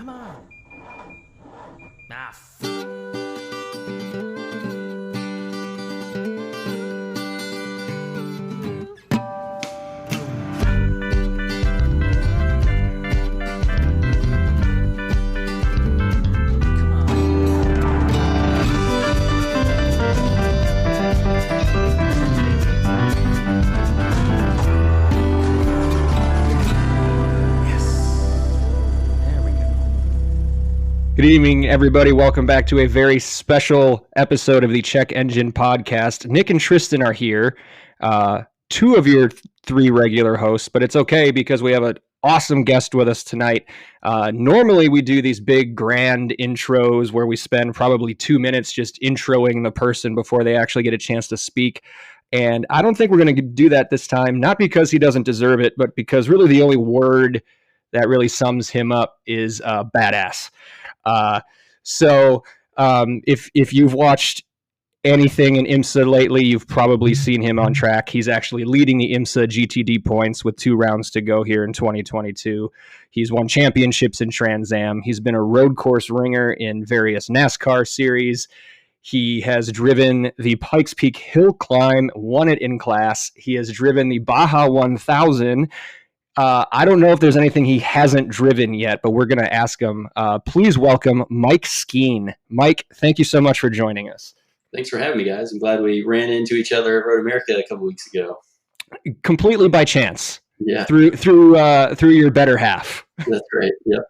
Come on. Good evening, everybody. Welcome back to a very special episode of the Check Engine Podcast. Nick and Tristan are here, two of your three regular hosts, but it's okay because we have an awesome guest with us tonight. Normally, we do these big, grand intros where we spend probably 2 minutes just introing the person before they actually get a chance to speak. And I don't think we're going to do that this time, not because he doesn't deserve it, but because really the only word that really sums him up is badass. If you've watched anything in IMSA lately, you've probably seen him on track. He's actually leading the IMSA GTD points with 2 rounds to go here in 2022. He's won championships in Trans Am. He's been a road course ringer in various NASCAR series. He has driven the Pikes Peak Hill Climb, won it in class. He has driven the Baja 1000. I don't know if there's anything he hasn't driven yet, but we're going to ask him. Please welcome Mike Skeen. Mike, thank you so much for joining us. Thanks for having me, guys. I'm glad we ran into each other at Road America a couple weeks ago. Completely by chance. Yeah. Through your better half. That's right. Yep.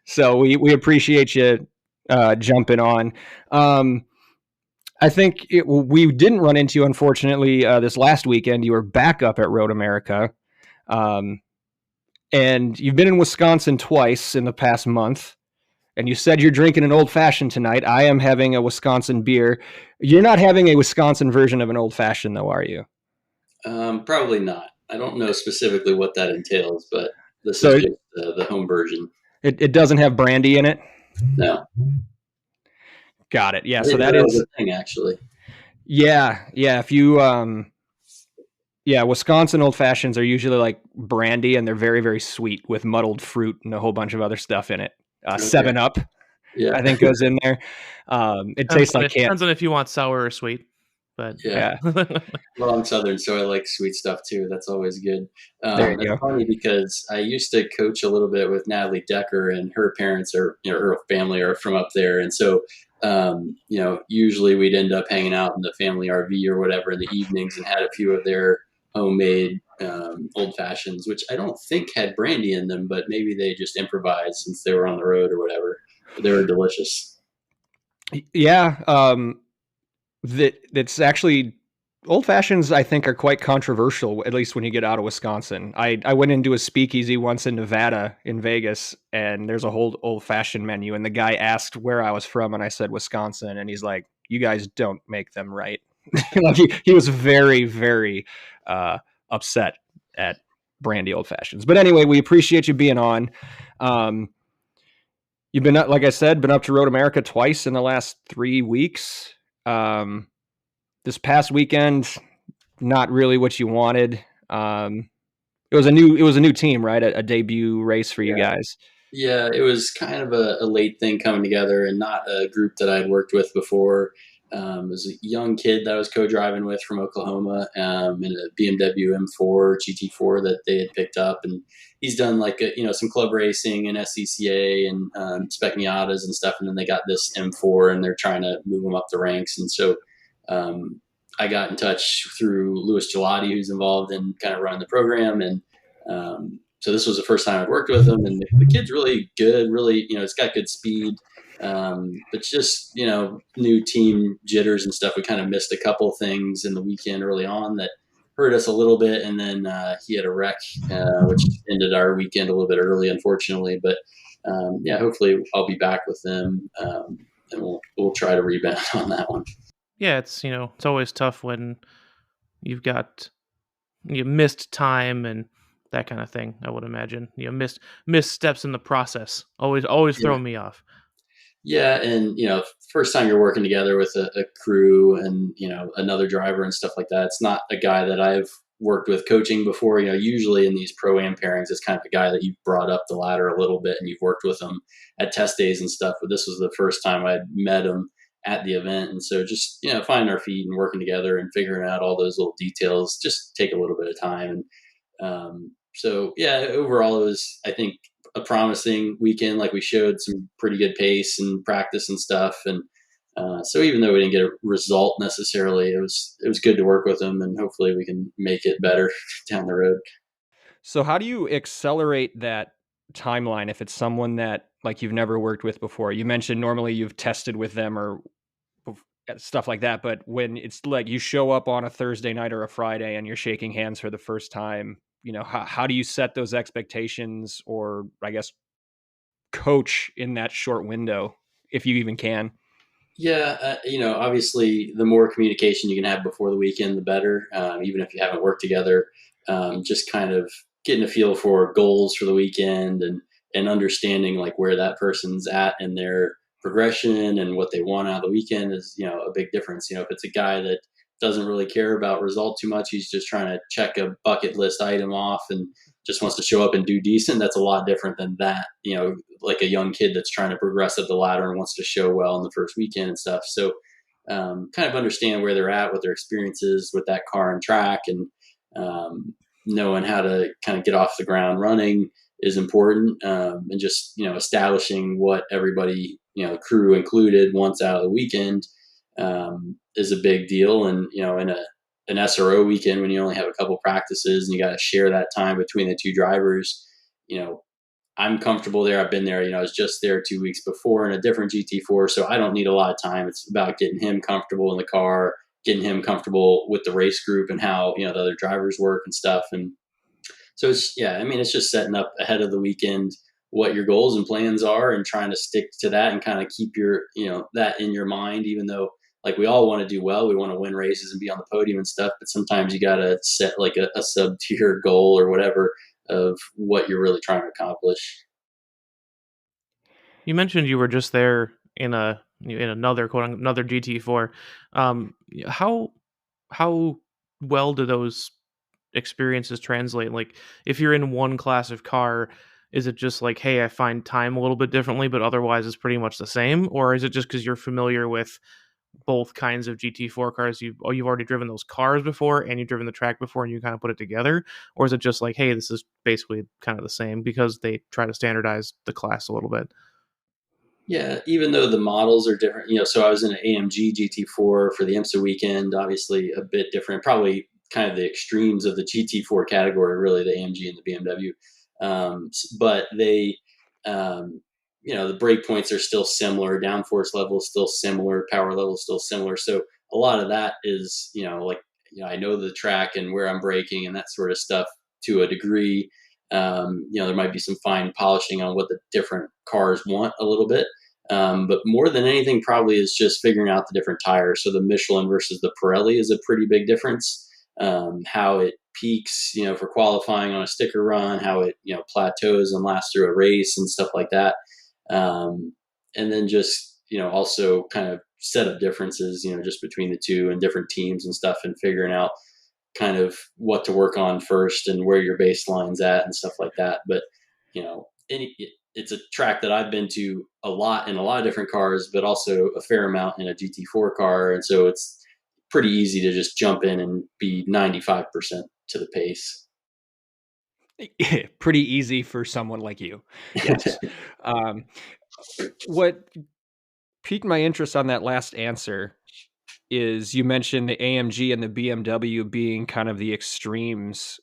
So we appreciate you jumping on. I think we didn't run into you, unfortunately, this last weekend. You were back up at Road America. And you've been in Wisconsin twice in the past month, and you said you're drinking an old fashioned tonight. I am having a Wisconsin beer. You're not having a Wisconsin version of an old fashioned, though, are you? Probably not. I don't know specifically what that entails, but this is just the home version. It doesn't have brandy in it? No. Got it. Yeah. So that is a thing, actually. Yeah. If you, Wisconsin old fashions are usually like brandy, and they're very, very sweet with muddled fruit and a whole bunch of other stuff in it. 7-Up, I think, goes in there. It tastes like candy. Depends on if you want sour or sweet. But yeah. Well, I'm Southern, so I like sweet stuff too. That's always good. There you go. It's funny because I used to coach a little bit with Natalie Decker, and her parents her family are from up there, and so. Usually we'd end up hanging out in the family RV or whatever in the evenings and had a few of their homemade old fashions, which I don't think had brandy in them, but maybe they just improvised since they were on the road or whatever. But they were delicious. Yeah. That's actually old fashions, I think, are quite controversial, at least when you get out of Wisconsin. I went into a speakeasy once in Nevada, in Vegas, and there's a whole old fashioned menu. And the guy asked where I was from, and I said Wisconsin. And he's like, "You guys don't make them right." Like he was very, very upset at brandy old fashions. But anyway, we appreciate you being on. You've been, like I said, been up to Road America twice in the last 3 weeks. This past weekend, not really what you wanted. It was a new team, right? A debut race for you guys. Yeah, it was kind of a late thing coming together, and not a group that I'd worked with before. It was a young kid that I was co-driving with from Oklahoma in a BMW M4 GT4 that they had picked up, and he's done some club racing and SCCA and Spec Miatas and stuff, and then they got this M4 and they're trying to move him up the ranks, and so. I got in touch through Louis Gelati, who's involved in kind of running the program. And so this was the first time I'd worked with him, and the kid's really good, really, it's got good speed. But just, new team jitters and stuff. We kind of missed a couple things in the weekend early on that hurt us a little bit. And then he had a wreck, which ended our weekend a little bit early, unfortunately. But hopefully I'll be back with them, and we'll try to rebound on that one. Yeah, it's always tough when you missed time and that kind of thing. I would imagine missed steps in the process always throw me off. Yeah, and first time you're working together with a crew and another driver and stuff like that. It's not a guy that I've worked with coaching before, usually in these pro-am pairings, it's kind of a guy that you've brought up the ladder a little bit and you've worked with him at test days and stuff. But this was the first time I'd met him at the event. And so just, finding our feet and working together and figuring out all those little details just take a little bit of time. And so, yeah, overall, it was, I think, a promising weekend. Like, we showed some pretty good pace and practice and stuff. And so even though we didn't get a result necessarily, it was good to work with them, and hopefully we can make it better down the road. So how do you accelerate that timeline if it's someone that like you've never worked with before? You mentioned normally you've tested with them or stuff like that, but when it's like you show up on a Thursday night or a Friday and you're shaking hands for the first time, how do you set those expectations, or I guess coach in that short window if you even can? Yeah, obviously, the more communication you can have before the weekend, the better. Even if you haven't worked together, just kind of getting a feel for goals for the weekend, and understanding like where that person's at in their progression and what they want out of the weekend is a big difference. If it's a guy that doesn't really care about result too much, he's just trying to check a bucket list item off and just wants to show up and do decent. That's a lot different than that. Like a young kid that's trying to progress up the ladder and wants to show well in the first weekend and stuff. So kind of understand where they're at, what their experience is with that car and track, and knowing how to kind of get off the ground running is important. And just, establishing what everybody, crew included, wants out of the weekend is a big deal. And, in an SRO weekend, when you only have a couple practices and you got to share that time between the two drivers, I'm comfortable there. I've been there. I was just there 2 weeks before in a different GT4, so I don't need a lot of time. It's about getting him comfortable in the car, getting him comfortable with the race group and how the other drivers work and stuff. And so it's just setting up ahead of the weekend what your goals and plans are and trying to stick to that and kind of keep your that in your mind. Even though, like, we all want to do well, we want to win races and be on the podium and stuff, but sometimes you got to set like a sub tier goal or whatever of what you're really trying to accomplish. You mentioned you were just there in another another GT4. How well do those experiences translate? Like, if you're in one class of car, is it just like, hey, I find time a little bit differently, but otherwise it's pretty much the same? Or is it just because you're familiar with both kinds of GT4 cars? You've already driven those cars before and you've driven the track before and you kind of put it together? Or is it just like, hey, this is basically kind of the same because they try to standardize the class a little bit? Yeah, even though the models are different, so I was in an AMG GT4 for the IMSA weekend, obviously a bit different, probably kind of the extremes of the GT4 category, really, the AMG and the BMW. But they, the brake points are still similar, downforce level is still similar, power level is still similar. So a lot of that is, I know the track and where I'm braking and that sort of stuff to a degree. There might be some fine polishing on what the different cars want a little bit. But more than anything, probably is just figuring out the different tires. So the Michelin versus the Pirelli is a pretty big difference. How it peaks, for qualifying on a sticker run, how it, plateaus and lasts through a race and stuff like that. And then just, also kind of set of differences, just between the two and different teams and stuff, and figuring out kind of what to work on first and where your baseline's at and stuff like that. But, it's a track that I've been to a lot in a lot of different cars, but also a fair amount in a GT4 car. And so it's pretty easy to just jump in and be 95% to the pace. Pretty easy for someone like you. Yes. What piqued my interest on that last answer is you mentioned the AMG and the BMW being kind of the extremes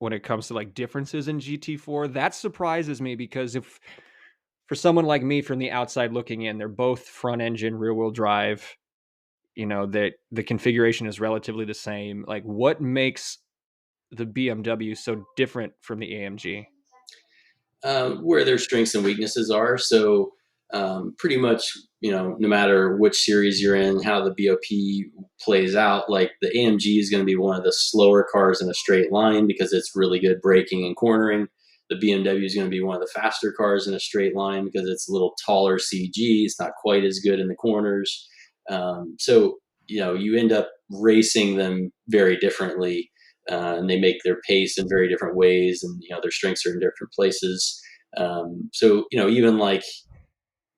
when it comes to like differences in GT4. That surprises me because if for someone like me from the outside looking in, they're both front engine, rear wheel drive, that the configuration is relatively the same. Like, what makes the BMW so different from the AMG? Where their strengths and weaknesses are. So pretty much, no matter which series you're in, how the BOP plays out, like the AMG is going to be one of the slower cars in a straight line because it's really good braking and cornering. The BMW is going to be one of the faster cars in a straight line because it's a little taller CG. It's not quite as good in the corners. So, you end up racing them very differently. and they make their pace in very different ways, and their strengths are in different places. So even like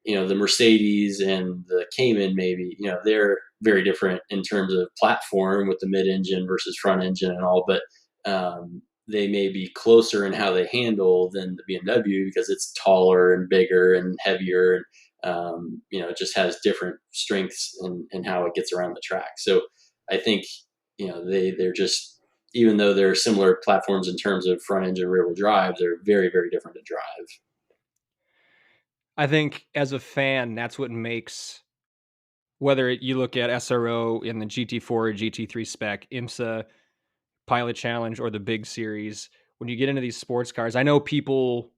the Mercedes and the Cayman, maybe they're very different in terms of platform with the mid-engine versus front engine and all, but they may be closer in how they handle than the BMW because it's taller and bigger and heavier, and it just has different strengths in how it gets around the track. So I think they're just, even though they're similar platforms in terms of front engine rear wheel drive, they're very, very different to drive. I think as a fan, that's what makes, whether you look at SRO in the GT4 or GT3 spec, IMSA, Pilot Challenge, or the big series, when you get into these sports cars, I know people,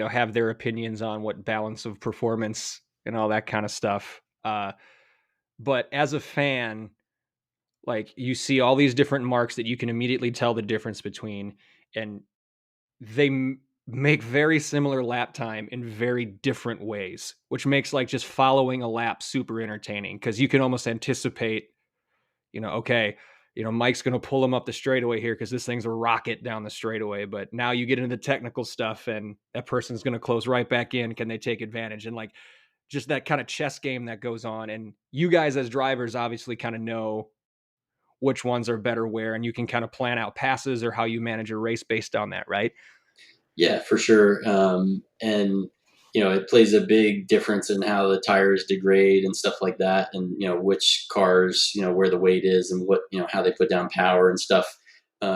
have their opinions on what balance of performance and all that kind of stuff. But as a fan, like, you see all these different marks that you can immediately tell the difference between, and they make very similar lap time in very different ways, which makes like just following a lap super entertaining because you can almost anticipate, okay, Mike's going to pull him up the straightaway here because this thing's a rocket down the straightaway. But now you get into the technical stuff and that person's going to close right back in. Can they take advantage? And like just that kind of chess game that goes on. And you guys as drivers obviously kind of know which ones are better where, and you can kind of plan out passes or how you manage a race based on that, right? Yeah, for sure. And it plays a big difference in how the tires degrade and stuff like that, and which cars, where the weight is and what how they put down power and stuff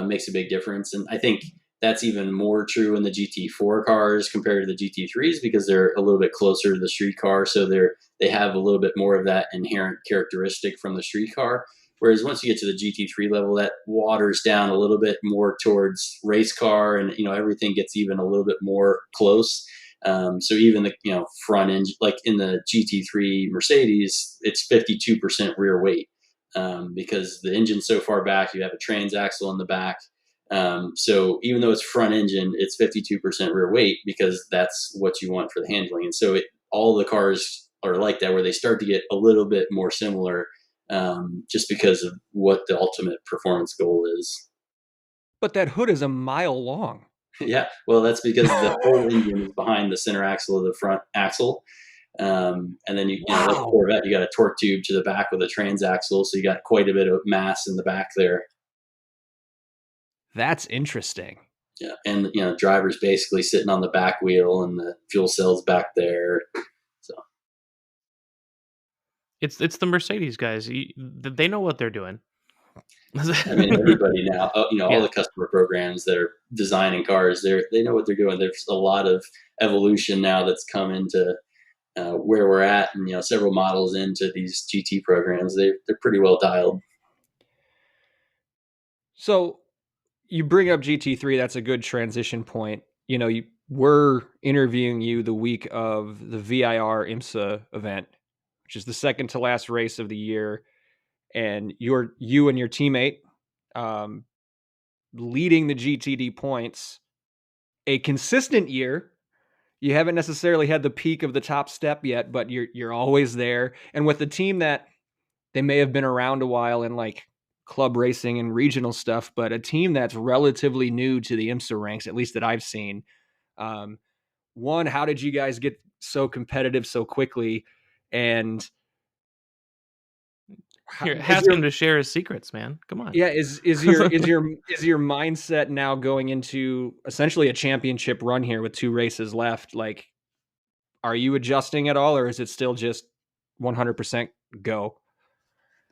makes a big difference. And I think that's even more true in the GT4 cars compared to the GT3s because they're a little bit closer to the street car, so they have a little bit more of that inherent characteristic from the street car. Whereas once you get to the GT3 level, that waters down a little bit more towards race car, and everything gets even a little bit more close. So even the front end, like in the GT3 Mercedes, it's 52% rear weight because the engine's so far back. You have a transaxle in the back, so even though it's front engine, it's 52% rear weight because that's what you want for the handling. And so all the cars are like that, where they start to get a little bit more similar. Just because of what the ultimate performance goal is. But that hood is a mile long. Yeah, well, that's because the whole engine is behind the center axle of the front axle. And then like a Corvette, you got a torque tube to the back with a transaxle, so you got quite a bit of mass in the back there. That's interesting. Yeah, and drivers basically sitting on the back wheel, and the fuel cell's back there. So it's the Mercedes guys. They know what they're doing. I mean, everybody now, all the customer programs that are designing cars, they know what they're doing. There's a lot of evolution now that's come into where we're at, and several models into these GT programs. They're pretty well dialed. So you bring up GT3. That's a good transition point. We're interviewing you the week of the VIR IMSA event, which is the second to last race of the year, and you and your teammate leading the GTD points. A consistent year. You haven't necessarily had the peak of the top step yet, but you're always there. And with the team that they may have been around a while in like club racing and regional stuff, but a team that's relatively new to the IMSA ranks, at least that I've seen. One, how did you guys get so competitive so quickly? And ask him to share his secrets, man. Come on. Yeah, is your mindset now going into essentially a championship run here with 2 races left? Like, are you adjusting at all, or is it still just 100% go?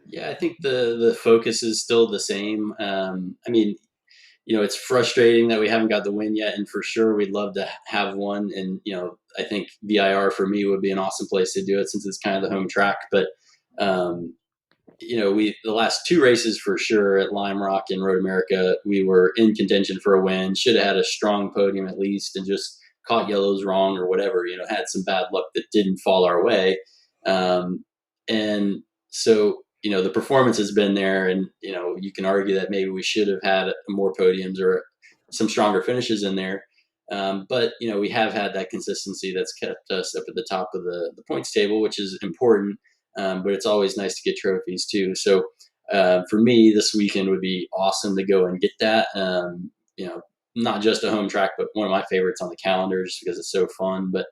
Yeah, I think the focus is still the same. I mean, it's frustrating that we haven't got the win yet, and for sure we'd love to have one. And I think VIR for me would be an awesome place to do it since it's kind of the home track. But the last 2 races for sure at Lime Rock and Road America, we were in contention for a win. Should have had a strong podium at least, and just caught yellows wrong or whatever. Had some bad luck that didn't fall our way. And so the performance has been there, and you can argue that maybe we should have had more podiums or some stronger finishes in there. But we have had that consistency that's kept us up at the top of the points table, which is important. But it's always nice to get trophies too. So For me, this weekend would be awesome to go and get that. Not just a home track, but one of my favorites on the calendar just because it's so fun. But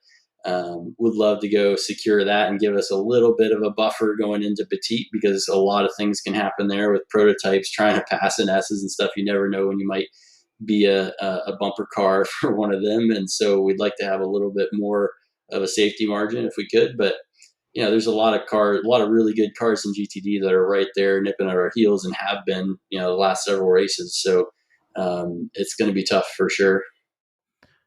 would love to go secure that and give us a little bit of a buffer going into Petite, because a lot of things can happen there with prototypes trying to pass in S's and stuff. You never know when you might be a bumper car for one of them. And so we'd like to have a little bit more of a safety margin if we could. But there's a lot of really good cars in GTD that are right there nipping at our heels and have been, the last several races. So it's going to be tough for sure.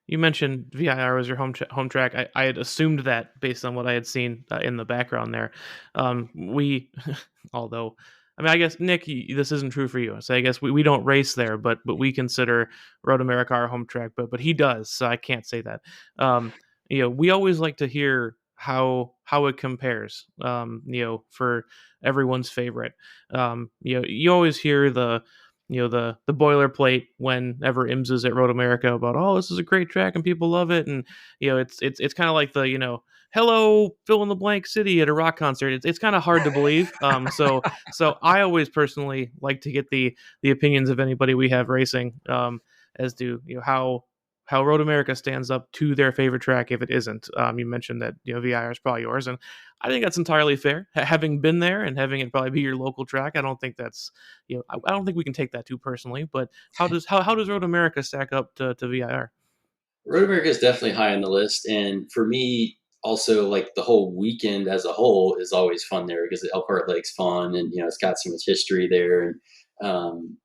You mentioned VIR was your home track. I had assumed that based on what I had seen in the background there. Although, I mean, I guess Nick, this isn't true for you. So I guess we don't race there, but we consider Road America our home track. But he does, so I can't say that. We always like to hear how it compares. For everyone's favorite. You always hear the boilerplate whenever IMSA's at Road America about, oh, this is a great track and people love it, and it's kind of like the hello fill in the blank city at a rock concert. It's kind of hard to believe. So I always personally like to get the opinions of anybody we have racing, as to how Road America stands up to their favorite track if it isn't. You mentioned that VIR is probably yours, and I think that's entirely fair. Having been there and having it probably be your local track, I don't think that's I don't think we can take that too personally. But how does Road America stack up to VIR? Road America is definitely high on the list, and for me, also like the whole weekend as a whole is always fun there because the Elkhart Lake's fun, and it's got so much history there, and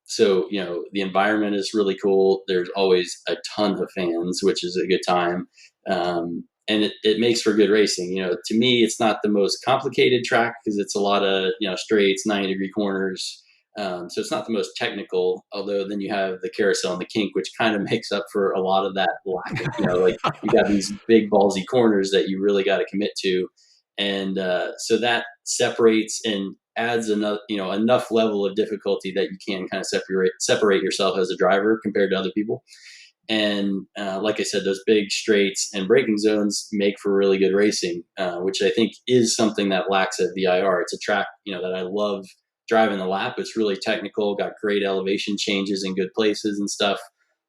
so the environment is really cool. There's always a ton of fans, which is a good time, and it makes for good racing. To me, it's not the most complicated track because it's a lot of straights, 90-degree corners. So it's not the most technical, although then you have the carousel and the kink, which kind of makes up for a lot of that lack of, like you got these big ballsy corners that you really got to commit to. And so that separates and adds enough level of difficulty that you can kind of separate yourself as a driver compared to other people. And like I said, those big straights and braking zones make for really good racing, which I think is something that lacks at VIR. It's a track, that I love driving the lap. It's really technical, got great elevation changes in good places and stuff.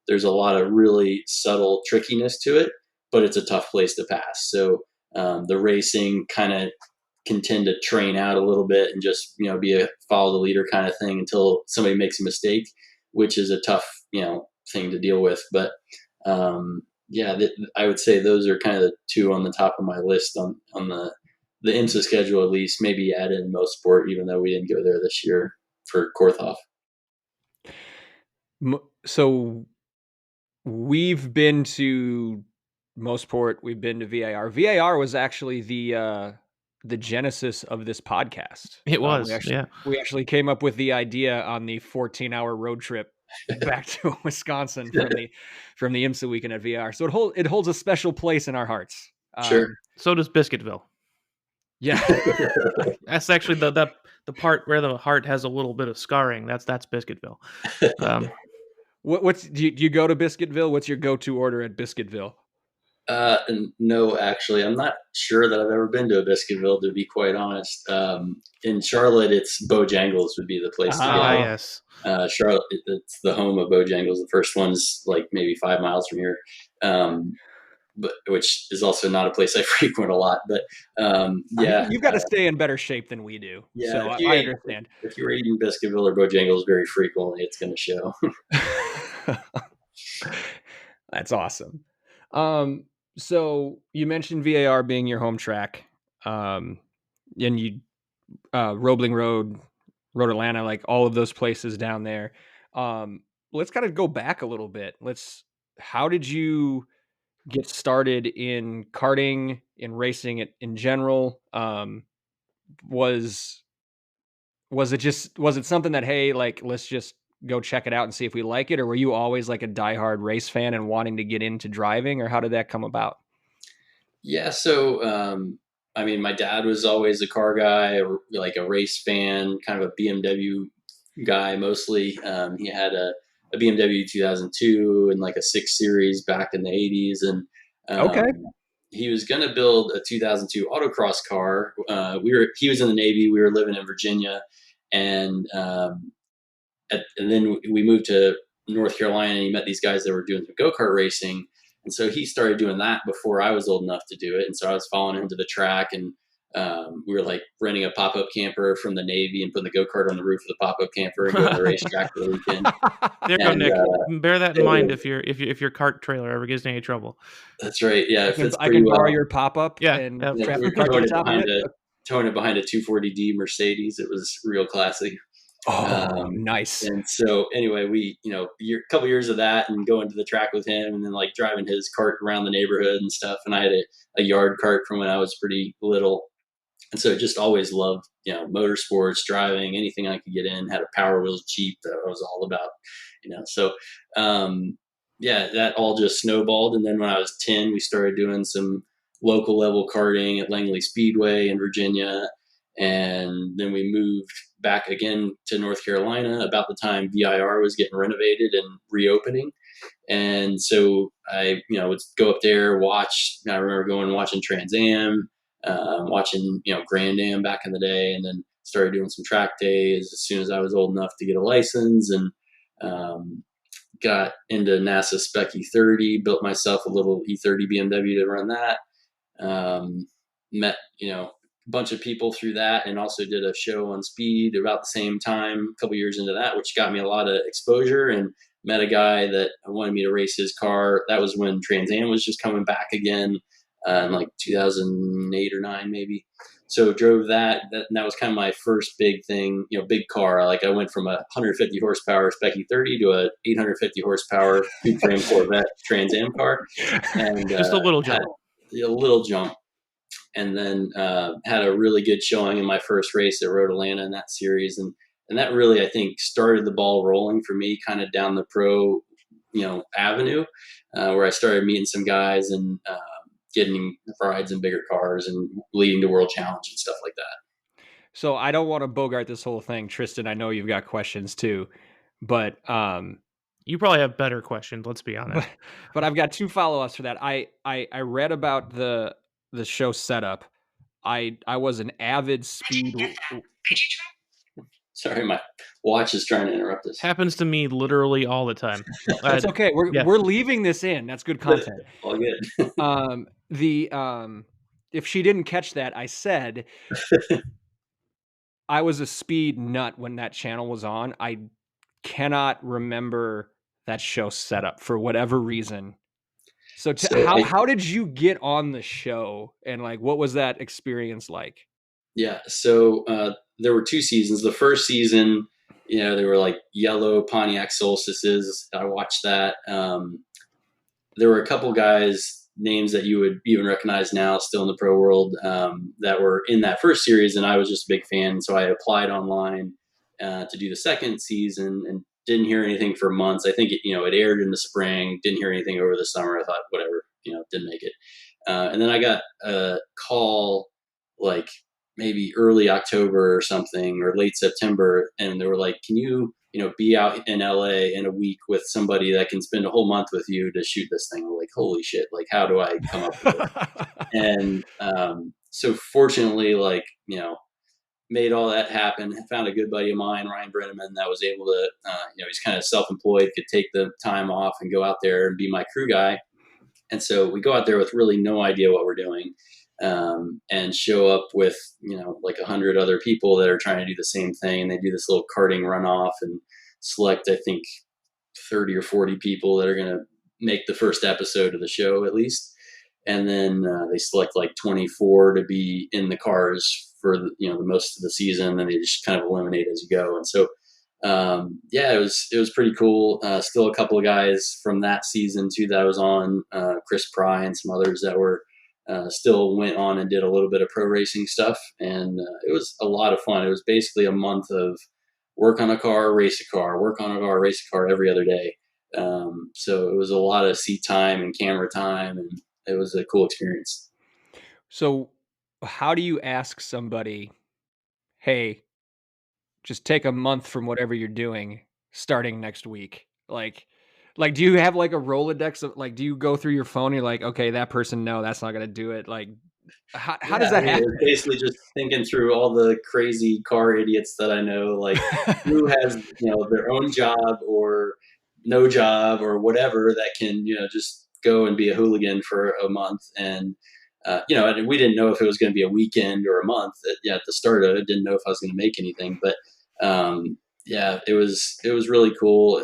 There's a lot of really subtle trickiness to it, but it's a tough place to pass. So the racing kind of can tend to train out a little bit and just, be a follow the leader kind of thing until somebody makes a mistake, which is a tough, thing to deal with. But I would say those are kind of the two on the top of my list on the IMSA schedule, at least. Maybe add in Most Sport, even though we didn't go there this year for Korthoff. So we've been to Most Sport, we've been to VIR. VIR was actually the genesis of this podcast. It was, we actually came up with the idea on the 14-hour road trip back to Wisconsin from the IMSA weekend at VIR. So it holds a special place in our hearts. Sure. So does Biscuitville. Yeah. That's actually the part where the heart has a little bit of scarring. That's Biscuitville. Do you go to Biscuitville? What's your go-to order at Biscuitville? No, actually, I'm not sure that I've ever been to a Biscuitville, to be quite honest. In Charlotte, it's Bojangles would be the place to go. Yes. Charlotte, it's the home of Bojangles. The first one's like maybe 5 miles from here, but which is also not a place I frequent a lot. But you've got to stay in better shape than we do. Yeah, so I understand. If you're eating Biscuitville or Bojangles very frequently, it's going to show. That's awesome. So you mentioned VAR being your home track, and you, Roebling Road, Road Atlanta, like all of those places down there. Let's kind of go back a little bit. How did you get started in karting, in racing in general? Was it something that, hey, like, let's just go check it out and see if we like it? Or were you always like a diehard race fan and wanting to get into driving, or how did that come about? Yeah. So, my dad was always a car guy, like a race fan, kind of a BMW guy mostly. He had a BMW 2002 and like a 6 Series back in the 80s. And he was going to build a 2002 autocross car. He was in the Navy. We were living in Virginia. and and then we moved to North Carolina, and he met these guys that were doing some go-kart racing. And so he started doing that before I was old enough to do it. And so I was following him to the track, and we were like renting a pop-up camper from the Navy and putting the go-kart on the roof of the pop-up camper and going to the racetrack for the weekend. There you go, Nick. Bear that in mind if your cart trailer ever gets in any trouble. That's right. Yeah, I can borrow your pop-up. Yeah, and we were towing it behind a 240D Mercedes. It was real classy. Oh, nice. And so anyway, we, a couple years of that and going to the track with him, and then like driving his cart around the neighborhood and stuff. And I had a yard cart from when I was pretty little. And so just always loved, motorsports, driving, anything I could get in. Had a Power Wheels Jeep that I was all about, So, that all just snowballed. And then when I was 10, we started doing some local level karting at Langley Speedway in Virginia. And then we moved back again to North Carolina about the time VIR was getting renovated and reopening. And so I, would go up there, watch. I remember going and watching Trans Am, watching, Grand Am back in the day, and then started doing some track days as soon as I was old enough to get a license, and got into NASA Spec E30, built myself a little E30 BMW to run that. Met, a bunch of people through that, and also did a show on speed about the same time, a couple years into that, which got me a lot of exposure, and met a guy that wanted me to race his car. That was when Trans Am was just coming back again, in like 2008 or 9 maybe. So drove that, and that was kind of my first big thing, big car. Like I went from a 150 horsepower Spec E30 to a 850 horsepower two frame Corvette Trans Am car, and just a little jump. A little jump. And then had a really good showing in my first race at Road Atlanta in that series, and that really, I think, started the ball rolling for me, kind of down the pro, avenue, where I started meeting some guys and getting rides in bigger cars and leading to World Challenge and stuff like that. So I don't want to bogart this whole thing, Tristan. I know you've got questions too, but you probably have better questions. Let's be honest. But I've got 2 follow-ups for that. I read about the show setup. I was an avid speed. Could you try? Sorry, my watch is trying to interrupt us. Happens to me literally all the time. That's okay. We're leaving this in. That's good content. All good. If she didn't catch that, I said I was a speed nut when that channel was on. I cannot remember that show setup for whatever reason. So how did you get on the show, and like what was that experience like? Yeah, so there were 2 seasons. The first season, they were like yellow Pontiac Solstices. I watched that. There were a couple guys, names that you would even recognize now, still in the pro world, that were in that first series, and I was just a big fan. So I applied online to do the second season, and didn't hear anything for months. I think it aired in the spring. Didn't hear anything over the summer. I thought, whatever, didn't make it. And then I got a call like maybe early October or something, or late September, and they were like, "Can you, be out in LA in a week with somebody that can spend a whole month with you to shoot this thing?" I'm like, holy shit! Like, how do I come up with it? And so fortunately, made all that happen. Found a good buddy of mine, Ryan Brenneman, that was able to, he's kind of self-employed, could take the time off and go out there and be my crew guy. And so we go out there with really no idea what we're doing, and show up with, like 100 other people that are trying to do the same thing. And they do this little karting runoff and select, I think, 30 or 40 people that are going to make the first episode of the show at least. And then they select like 24 to be in the cars for the most of the season, and they just kind of eliminate as you go. And so, it was pretty cool. Still a couple of guys from that season too that I was on, Chris Pry and some others that were still went on and did a little bit of pro racing stuff, and it was a lot of fun. It was basically a month of work on a car, race a car, work on a car, race a car every other day. So it was a lot of seat time and camera time, and it was a cool experience. So how do you ask somebody, hey, just take a month from whatever you're doing starting next week? Like, do you have like a Rolodex of, like, do you go through your phone and you're like, okay, that person, no, that's not going to do it. Like, How does that happen? It's basically just thinking through all the crazy car idiots that I know, like who has, their own job or no job or whatever that can, just go and be a hooligan for a month. And, and we didn't know if it was going to be a weekend or a month. At the start of it, didn't know if I was going to make anything, but, it was really cool.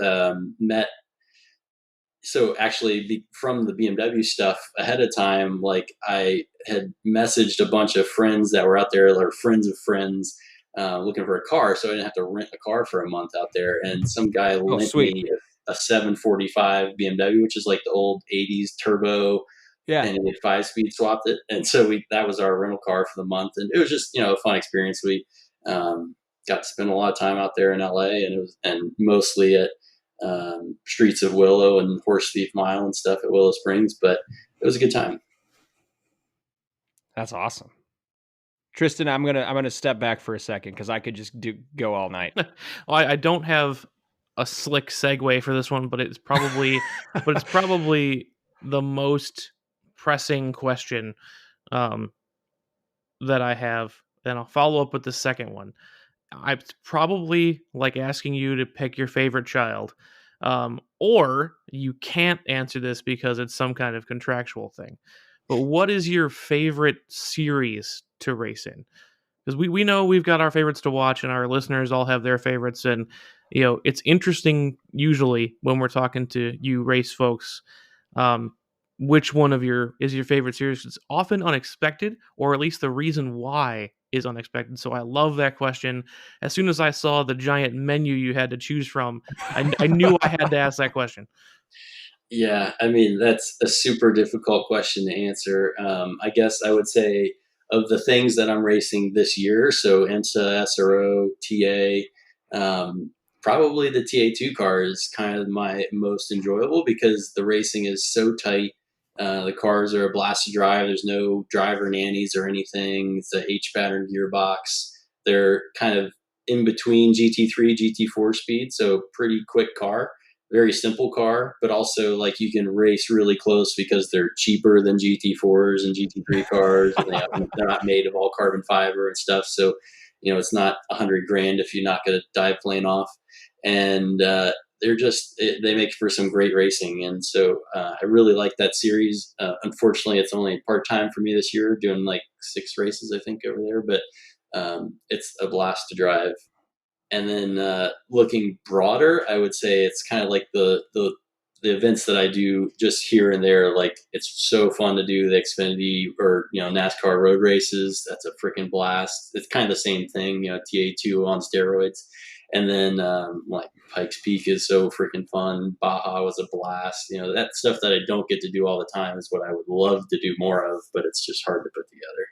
So actually from the BMW stuff ahead of time, like I had messaged a bunch of friends that were out there, or friends of friends, looking for a car. So I didn't have to rent a car for a month out there. And some guy lent me a 745 BMW, which is like the old 80s turbo. Yeah. And he 5-speed swapped it. And so that was our rental car for the month. And it was just, a fun experience. We got to spend a lot of time out there in LA, and mostly at streets of Willow and Horse Thief Mile and stuff at Willow Springs, but it was a good time. That's awesome. Tristan, I'm gonna step back for a second because I could just go all night. Well, I don't have a slick segue for this one, but it's probably the most pressing question that I have, and I'll follow up with the second one. It's probably like asking you to pick your favorite child, or you can't answer this because it's some kind of contractual thing. But what is your favorite series to race in? Because we know we've got our favorites to watch, and our listeners all have their favorites. And it's interesting usually when we're talking to you race folks, which one is your favorite series. It's often unexpected, or at least the reason why is unexpected. So I love that question. As soon as I saw the giant menu you had to choose from, I knew I had to ask that question. Yeah, I mean, that's a super difficult question to answer. I guess I would say of the things that I'm racing this year, so IMSA, SRO, TA, probably the TA2 car is kind of my most enjoyable because the racing is so tight. The cars are a blast to drive. There's no driver nannies or anything. It's a H-pattern gearbox. They're kind of in between GT3, GT4 speed, so pretty quick car. Very simple car, but also like you can race really close because they're cheaper than GT4s and GT3 cars. And they're not made of all carbon fiber and stuff. So, it's not $100,000 if you knock a dive plane off. And they make for some great racing. And so I really like that series. Unfortunately, it's only part-time for me this year, doing like 6 races, I think, over there. But it's a blast to drive. And then looking broader, I would say it's kind of like the events that I do just here and there. Like it's so fun to do the Xfinity or NASCAR road races. That's a freaking blast. It's kind of the same thing, TA2 on steroids. And then like Pike's Peak is so freaking fun. Baja was a blast. That stuff that I don't get to do all the time is what I would love to do more of, but it's just hard to put together.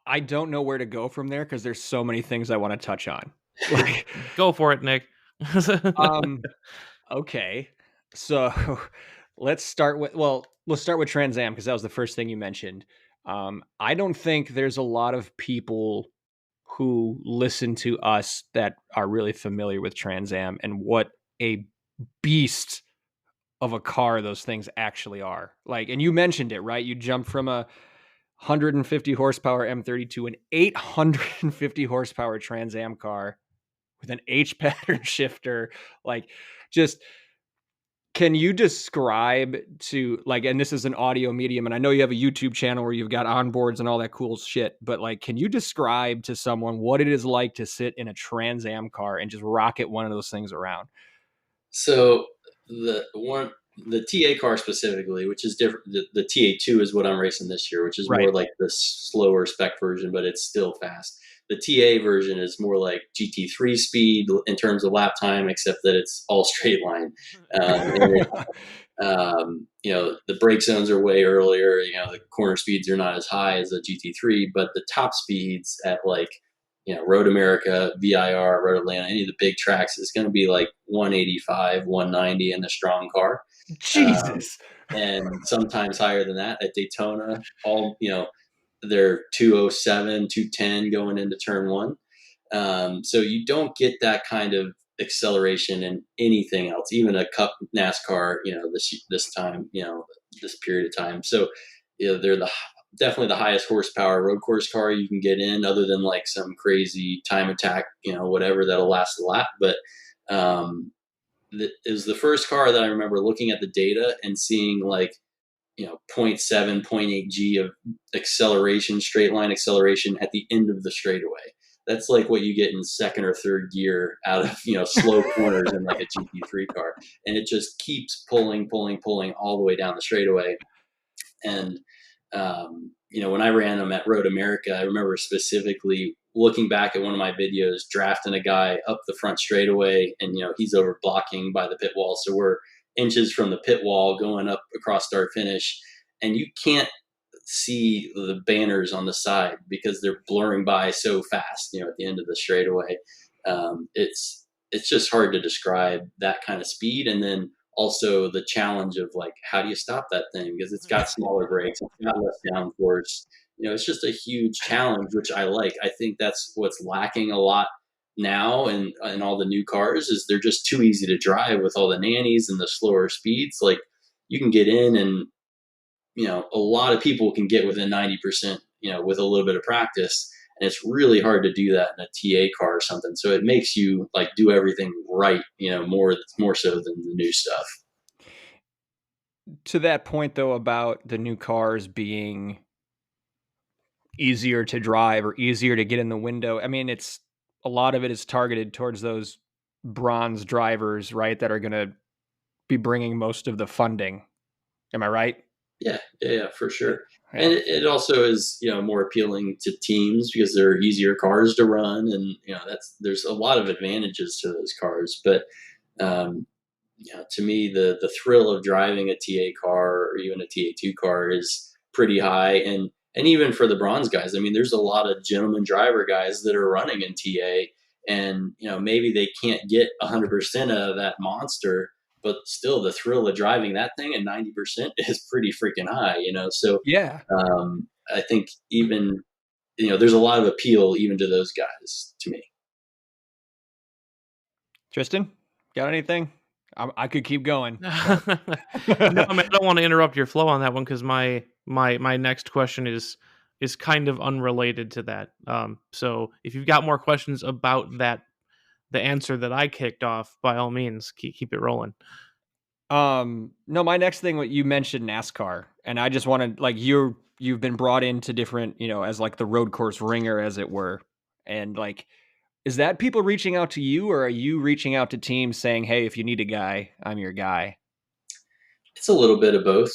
I don't know where to go from there because there's so many things I want to touch on. Like, go for it, Nick. Okay. So let's start with Trans Am because that was the first thing you mentioned. I don't think there's a lot of people who listen to us that are really familiar with Trans Am and what a beast of a car those things actually are. Like, and you mentioned it, right? You jumped from a 150 horsepower M30 to an 850 horsepower Trans Am car with an H-pattern shifter. Like, just can you describe to like, and this is an audio medium, and I know you have a YouTube channel where you've got onboards and all that cool shit, but like, can you describe to someone what it is like to sit in a Trans Am car and just rocket one of those things around? So the TA car specifically, which is different, the TA2 is what I'm racing this year, which is more like the slower spec version, but it's still fast. The TA version is more like GT3 speed in terms of lap time, except that it's all straight line. The brake zones are way earlier. The corner speeds are not as high as a GT3, but the top speeds at like, Road America, VIR, Road Atlanta, any of the big tracks is going to be like 185, 190 in a strong car. Jesus. And sometimes higher than that at Daytona. They're 207, 210 going into turn 1. So you don't get that kind of acceleration in anything else, even a Cup NASCAR, this time, this period of time. So they're definitely the highest horsepower road course car you can get in, other than like some crazy time attack, whatever that'll last a lap. But it was the first car that I remember looking at the data and seeing like, 0.7, 0.8 G of acceleration, straight line acceleration at the end of the straightaway. That's like what you get in second or third gear out of, slow corners in like a GT3 car. And it just keeps pulling all the way down the straightaway. And, when I ran them at Road America, I remember specifically looking back at one of my videos, drafting a guy up the front straightaway, and, he's over blocking by the pit wall. So we're inches from the pit wall going up across start finish, and you can't see the banners on the side because they're blurring by so fast, at the end of the straightaway. It's just hard to describe that kind of speed. And then also the challenge of like, how do you stop that thing? Because it's got smaller brakes, it's got less downforce. It's just a huge challenge, which I like. I think that's what's lacking a lot now in all the new cars, is they're just too easy to drive with all the nannies and the slower speeds. Like, you can get in and, a lot of people can get within 90%, with a little bit of practice. And it's really hard to do that in a TA car or something. So it makes you like do everything right, more so than the new stuff. To that point though, about the new cars being easier to drive or easier to get in the window, I mean, a lot of it is targeted towards those bronze drivers, right? That are going to be bringing most of the funding. Am I right? Yeah, for sure. Yeah. And it also is, more appealing to teams because they're easier cars to run, and there's a lot of advantages to those cars. But to me, the thrill of driving a TA car or even a TA2 car is pretty high, and even for the bronze guys, I mean, there's a lot of gentleman driver guys that are running in TA, and maybe they can't get 100% of that monster, but still the thrill of driving that thing at 90% is pretty freaking high, So yeah, I think even, there's a lot of appeal even to those guys to me. Tristan, got anything? I could keep going. No, I don't want to interrupt your flow on that one, because my next question is kind of unrelated to that. So if you've got more questions about that, the answer that I kicked off, by all means, keep it rolling. No, my next thing, what you mentioned NASCAR, and I just wanted, like, you've been brought into different, as like the road course ringer, as it were. And like, is that people reaching out to you, or are you reaching out to teams saying, hey, if you need a guy, I'm your guy? It's a little bit of both.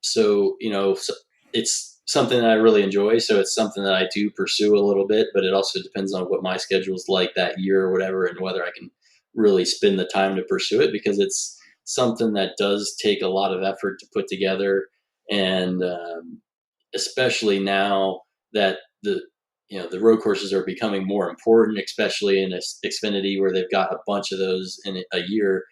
So it's something that I really enjoy. So it's something that I do pursue a little bit, but it also depends on what my schedule is like that year or whatever, and whether I can really spend the time to pursue it, because it's something that does take a lot of effort to put together. And especially now that the road courses are becoming more important, especially in Xfinity, where they've got a bunch of those in a year.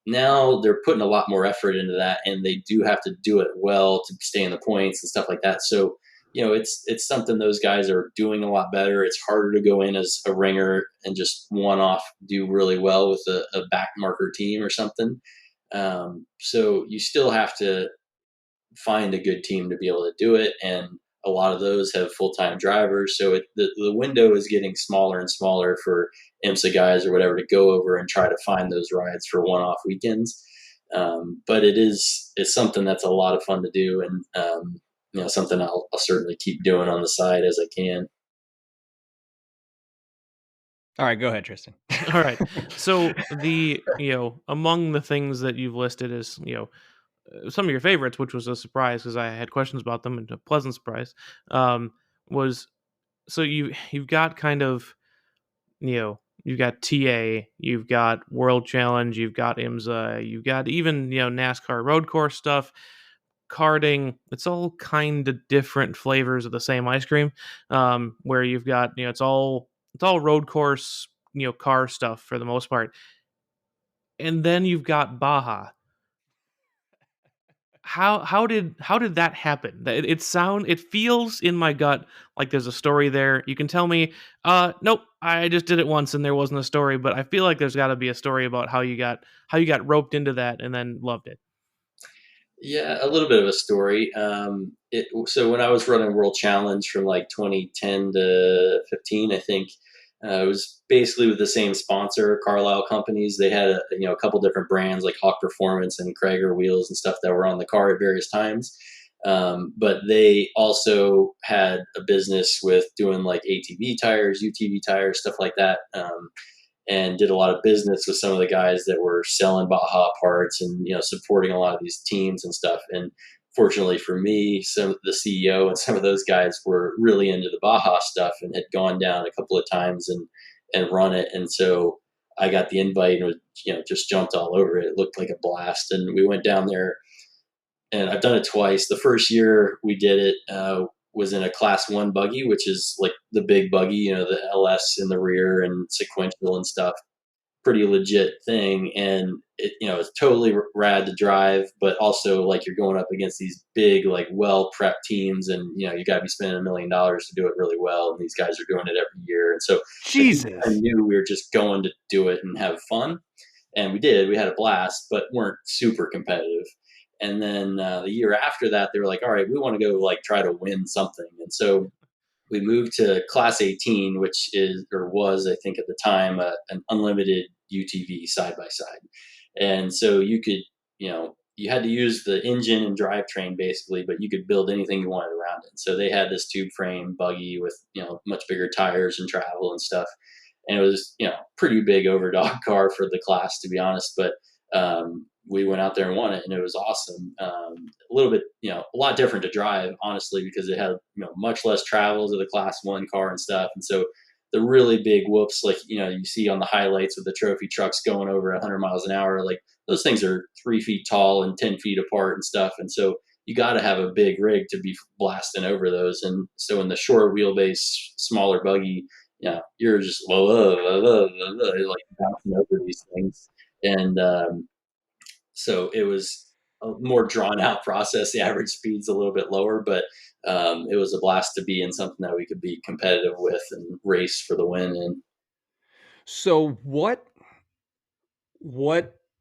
Now they're putting a lot more effort into that, and they do have to do it well to stay in the points and stuff like that. So, it's something those guys are doing a lot better. It's harder to go in as a ringer and just one-off do really well with a back marker team or something. So you still have to find a good team to be able to do it, and a lot of those have full-time drivers. So the window is getting smaller and smaller for IMSA guys or whatever to go over and try to find those rides for one-off weekends. But it's something that's a lot of fun to do, and something I'll certainly keep doing on the side as I can. All right, go ahead, Tristan. All right. So among the things that you've listed as, some of your favorites, which was a surprise because I had questions about them, and a pleasant surprise, was, so you've got kind of, you've got TA, you've got World Challenge, you've got IMSA, you've got even, NASCAR road course stuff, karting. It's all kind of different flavors of the same ice cream, where you've got, it's all road course, car stuff for the most part. And then you've got Baja. How did that happen? It feels in my gut like there's a story there. You can tell me, nope, I just did it once and there wasn't a story, but I feel like there's got to be a story about how you got roped into that and then loved it. Yeah, a little bit of a story. So when I was running World Challenge from like 2010 to 15, I think it was basically with the same sponsor, Carlisle Companies. They had a couple different brands like Hawk Performance and Krager wheels and stuff that were on the car at various times. But they also had a business with doing like ATV tires, UTV tires, stuff like that. And did a lot of business with some of the guys that were selling Baja parts and supporting a lot of these teams and stuff. And fortunately for me, some of the CEO and some of those guys were really into the Baja stuff and had gone down a couple of times and run it. And so I got the invite and was, just jumped all over it. It looked like a blast, and we went down there. And I've done it twice. The first year we did it was in a class 1 buggy, which is like the big buggy, the LS in the rear and sequential and stuff. Pretty legit thing. And it's totally rad to drive, but also like you're going up against these big, like well prepped teams, and you got to be spending $1 million to do it really well. And these guys are doing it every year. And so I Jesus. knew we were just going to do it and have fun. And we did. We had a blast, but weren't super competitive. And then the year after that, they were like, all right, we want to go like try to win something. And so we moved to Class 18, which is or was, I think at the time, an unlimited UTV side by side. And so you could, you had to use the engine and drivetrain basically, but you could build anything you wanted around it. So they had this tube frame buggy with, much bigger tires and travel and stuff. And it was, pretty big overdog car for the class, to be honest. But we went out there and won it, and it was awesome. A little bit, a lot different to drive, honestly, because it had, much less travel to the class 1 car and stuff. And so the really big whoops, like, you see on the highlights with the trophy trucks going over 100 miles an hour, like those things are 3 feet tall and 10 feet apart and stuff. And so you got to have a big rig to be blasting over those. And so in the short wheelbase, smaller buggy, you're just like bouncing over these things. And so it was a more drawn out process. The average speed's a little bit lower, but it was a blast to be in something that we could be competitive with and race for the win in. So what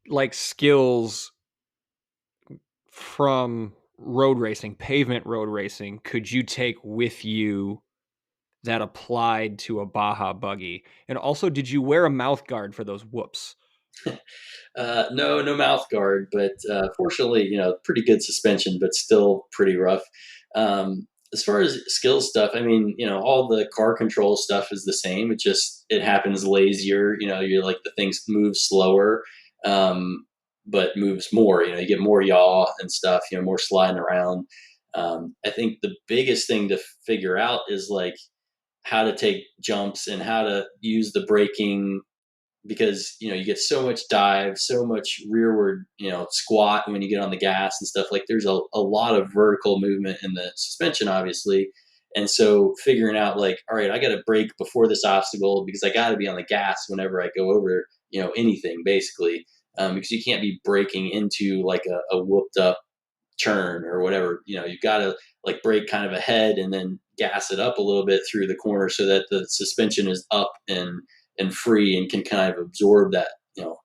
like skills from road racing, pavement road racing, could you take with you that applied to a Baja buggy? And also, did you wear a mouth guard for those whoops? No mouth guard, but fortunately, pretty good suspension, but still pretty rough. As far as skills stuff, I mean, all the car control stuff is the same. It happens lazier. You're like the things move slower, but moves more. You get more yaw and stuff. More sliding around. I think the biggest thing to figure out is like how to take jumps and how to use the braking, because you get so much dive, so much rearward, squat when you get on the gas and stuff. Like there's a lot of vertical movement in the suspension, obviously. And so figuring out like, all right, I got to brake before this obstacle because I got to be on the gas whenever I go over, anything basically, because you can't be braking into like a whooped up churn or whatever. You've got to like brake kind of ahead and then gas it up a little bit through the corner so that the suspension is up and free and can kind of absorb that,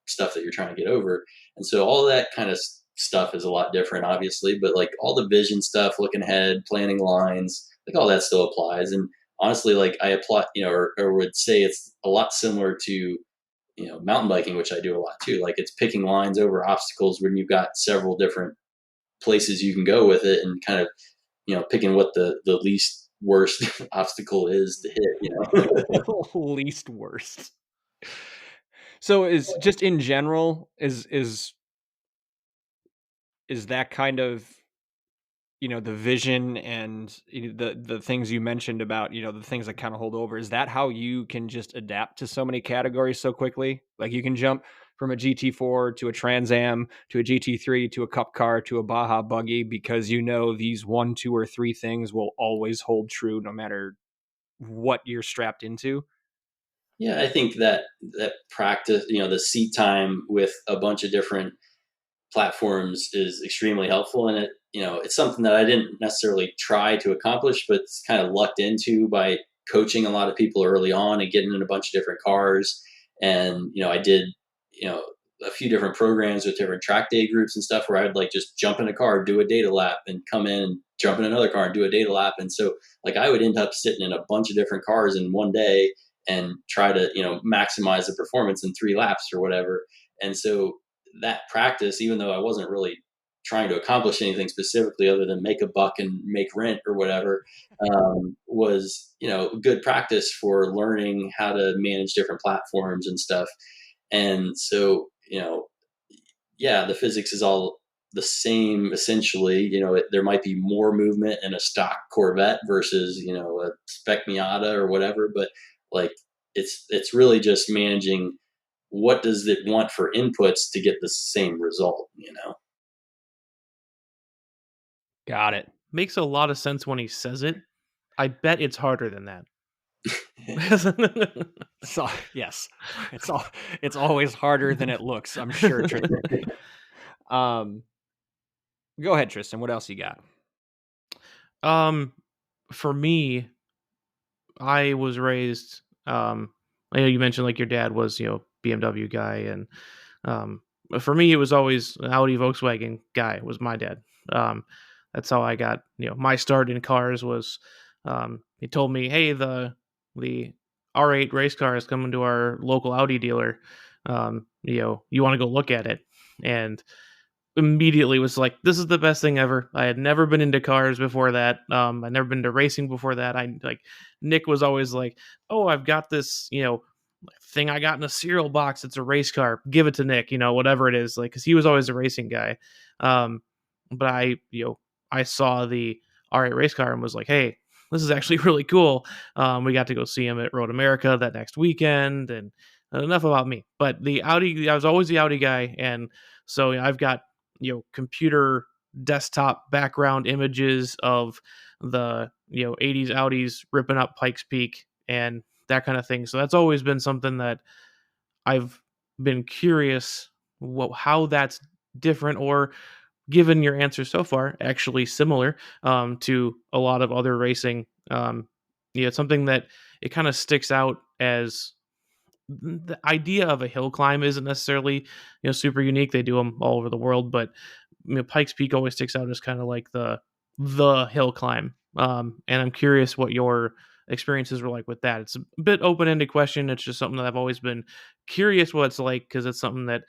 stuff that you're trying to get over. And so all of that kind of stuff is a lot different, obviously, but like all the vision stuff, looking ahead, planning lines, like all that still applies. And honestly, like I apply, or would say it's a lot similar to, mountain biking, which I do a lot too. Like it's picking lines over obstacles when you've got several different places you can go with it and kind of, picking what the least worst obstacle is to hit, Least worst. So is just in general, is that kind of, the vision and the things you mentioned about, the things that kind of hold over, is that how you can just adapt to so many categories so quickly? Like you can jump from a GT4 to a Trans Am to a GT3 to a Cup car to a Baja buggy because these 1, 2, or 3 things will always hold true no matter what you're strapped into. Yeah, I think that practice, the seat time with a bunch of different platforms is extremely helpful. And it's something that I didn't necessarily try to accomplish, but it's kind of lucked into by coaching a lot of people early on and getting in a bunch of different cars. And, I did, a few different programs with different track day groups and stuff where I'd like just jump in a car, do a data lap, and come in and jump in another car and do a data lap. And so like I would end up sitting in a bunch of different cars in one day and try to, maximize the performance in 3 laps or whatever. And so that practice, even though I wasn't really trying to accomplish anything specifically other than make a buck and make rent or whatever, was, good practice for learning how to manage different platforms and stuff. And so, yeah, the physics is all the same essentially. There might be more movement in a stock Corvette versus, a spec Miata or whatever, but like it's really just managing what does it want for inputs to get the same result. Got it. Makes a lot of sense when he says it. I bet it's harder than that. So yes, it's always harder than it looks, I'm sure, Tristan. Go ahead, Tristan. What else you got? For me, I was raised. I know you mentioned like your dad was, BMW guy, and for me, it was always an Audi Volkswagen guy. Was my dad. That's how I got, my start in cars. Was he told me, hey, the R8 race car is coming to our local Audi dealer. You want to go look at it? And immediately was like, this is the best thing ever. I had never been into cars before that. I'd never been to racing before that. Nick was always like, oh, I've got this, thing I got in a cereal box. It's a race car. Give it to Nick, whatever it is. Like, cause he was always a racing guy. But I saw the R8 race car and was like, hey, this is actually really cool. We got to go see him at Road America that next weekend, and enough about me. But the Audi, I was always the Audi guy. And so I've got, computer desktop background images of the, 80s Audis ripping up Pikes Peak and that kind of thing. So that's always been something that I've been curious how that's different, or given your answer so far, actually similar to a lot of other racing. It's something that it kind of sticks out as the idea of a hill climb isn't necessarily, super unique. They do them all over the world, but Pikes Peak always sticks out as kind of like the hill climb. And I'm curious what your experiences were like with that. It's a bit open-ended question. It's just something that I've always been curious what it's like, because it's something that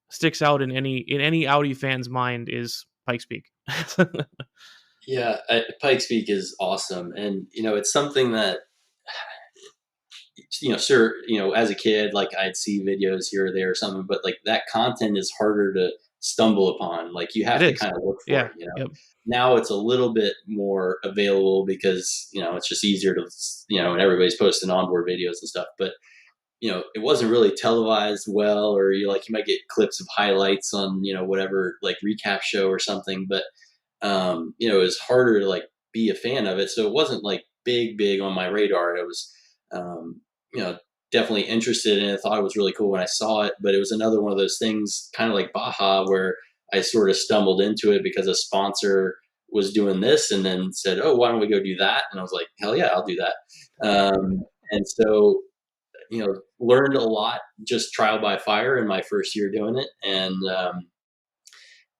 sticks out in any Audi fan's mind is Pikes Peak. Yeah, Pike's Peak is awesome, and it's something that sure, as a kid, like I'd see videos here or there or something, but like that content is harder to stumble upon. Like you have to kind of look for it. Yep. Now it's a little bit more available because it's just easier to and everybody's posting onboard videos and stuff, but it wasn't really televised well, or you might get clips of highlights on whatever like recap show or something, but it was harder to like be a fan of it, so it wasn't like big on my radar. It was definitely interested in it, thought it was really cool when I saw it, but it was another one of those things kind of like Baja where I sort of stumbled into it because a sponsor was doing this and then said, oh, why don't we go do that? And I was like, hell yeah, I'll do that. And so learned a lot just trial by fire in my first year doing it. And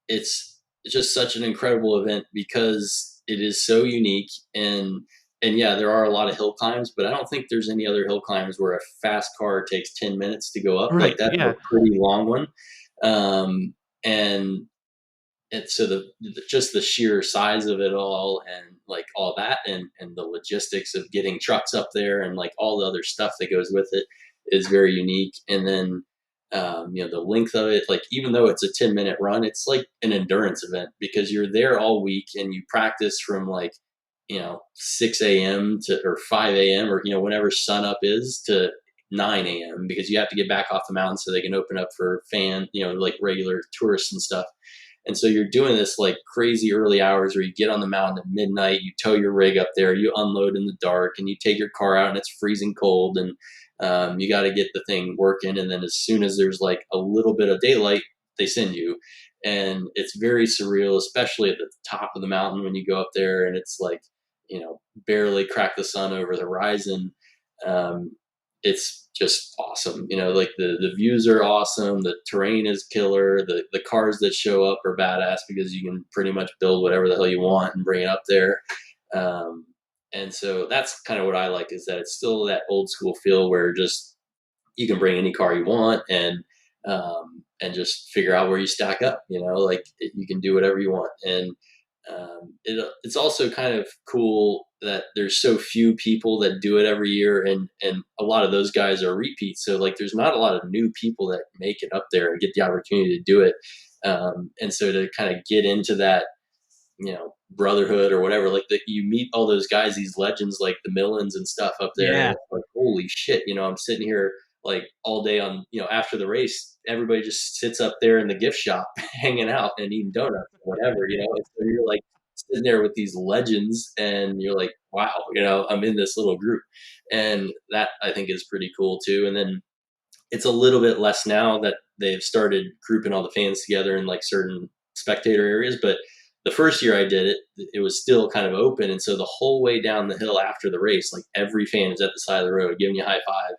it's just such an incredible event because it is so unique. And yeah, there are a lot of hill climbs, but I don't think there's any other hill climbs where a fast car takes 10 minutes to go up. Right, like that's yeah. a pretty long one. And so just the sheer size of it all, and like all that, and the logistics of getting trucks up there and like all the other stuff that goes with it is very unique. And then the length of it, like even though it's a 10-minute run, it's like an endurance event because you're there all week and you practice from like 6 a.m. to or 5 a.m. or whenever sun up is to 9 a.m. because you have to get back off the mountain so they can open up for like regular tourists and stuff. And so you're doing this like crazy early hours where you get on the mountain at midnight, you tow your rig up there, you unload in the dark, and you take your car out and it's freezing cold, and you got to get the thing working. And then as soon as there's like a little bit of daylight, they send you. And it's very surreal, especially at the top of the mountain when you go up there and it's like, barely crack the sun over the horizon. it's just awesome. Like the views are awesome. The terrain is killer. The cars that show up are badass because you can pretty much build whatever the hell you want and bring it up there. And so that's kind of what I like, is that it's still that old school feel where just you can bring any car you want and just figure out where you stack up. Like you can do whatever you want. And it's also kind of cool that there's so few people that do it every year, and a lot of those guys are repeats. So like there's not a lot of new people that make it up there and get the opportunity to do it. And so to kind of get into that, brotherhood or whatever, like that you meet all those guys, these legends like the Millens and stuff up there. Yeah. And like, holy shit, I'm sitting here like all day on, after the race, everybody just sits up there in the gift shop hanging out and eating donuts or whatever, and so you're like sitting there with these legends and you're like, wow, I'm in this little group. And that I think is pretty cool too. And then it's a little bit less now that they've started grouping all the fans together in like certain spectator areas. But the first year I did it, it was still kind of open. And so the whole way down the hill after the race, like every fan is at the side of the road giving you a high five.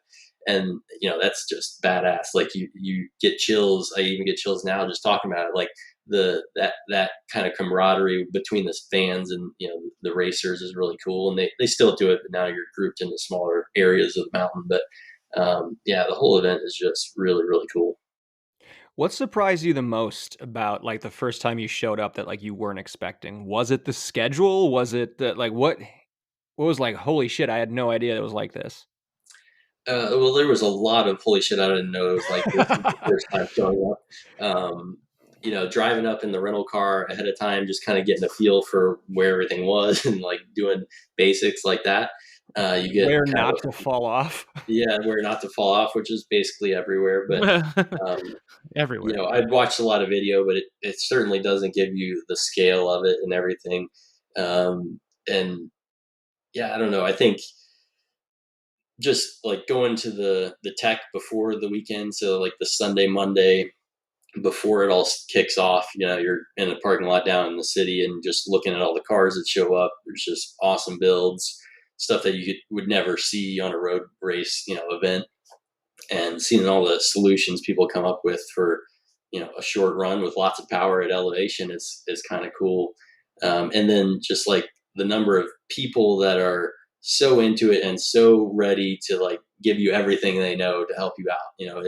And, that's just badass. Like you get chills. I even get chills now just talking about it. Like that kind of camaraderie between the fans and, the racers is really cool. And they still do it, but now you're grouped into smaller areas of the mountain. But the whole event is just really, really cool. What surprised you the most about like the first time you showed up that like you weren't expecting? Was it the schedule? Was it the, like what was like, holy shit, I had no idea it was like this? Well, there was a lot of holy shit, I didn't know it was like this the first time showing up. Driving up in the rental car ahead of time, just kind of getting a feel for where everything was and like doing basics like that. You get where not to fall off. Yeah, where not to fall off, which is basically everywhere. But everywhere. I'd watched a lot of video, but it certainly doesn't give you the scale of it and everything. And yeah, I don't know. I think just like going to the tech before the weekend, so like the Sunday, Monday before it all kicks off, you're in a parking lot down in the city and just looking at all the cars that show up. There's just awesome builds, stuff that you would never see on a road race, event, and seeing all the solutions people come up with for, a short run with lots of power at elevation is kind of cool. And then just like the number of people that are so into it and so ready to like give you everything they know to help you out.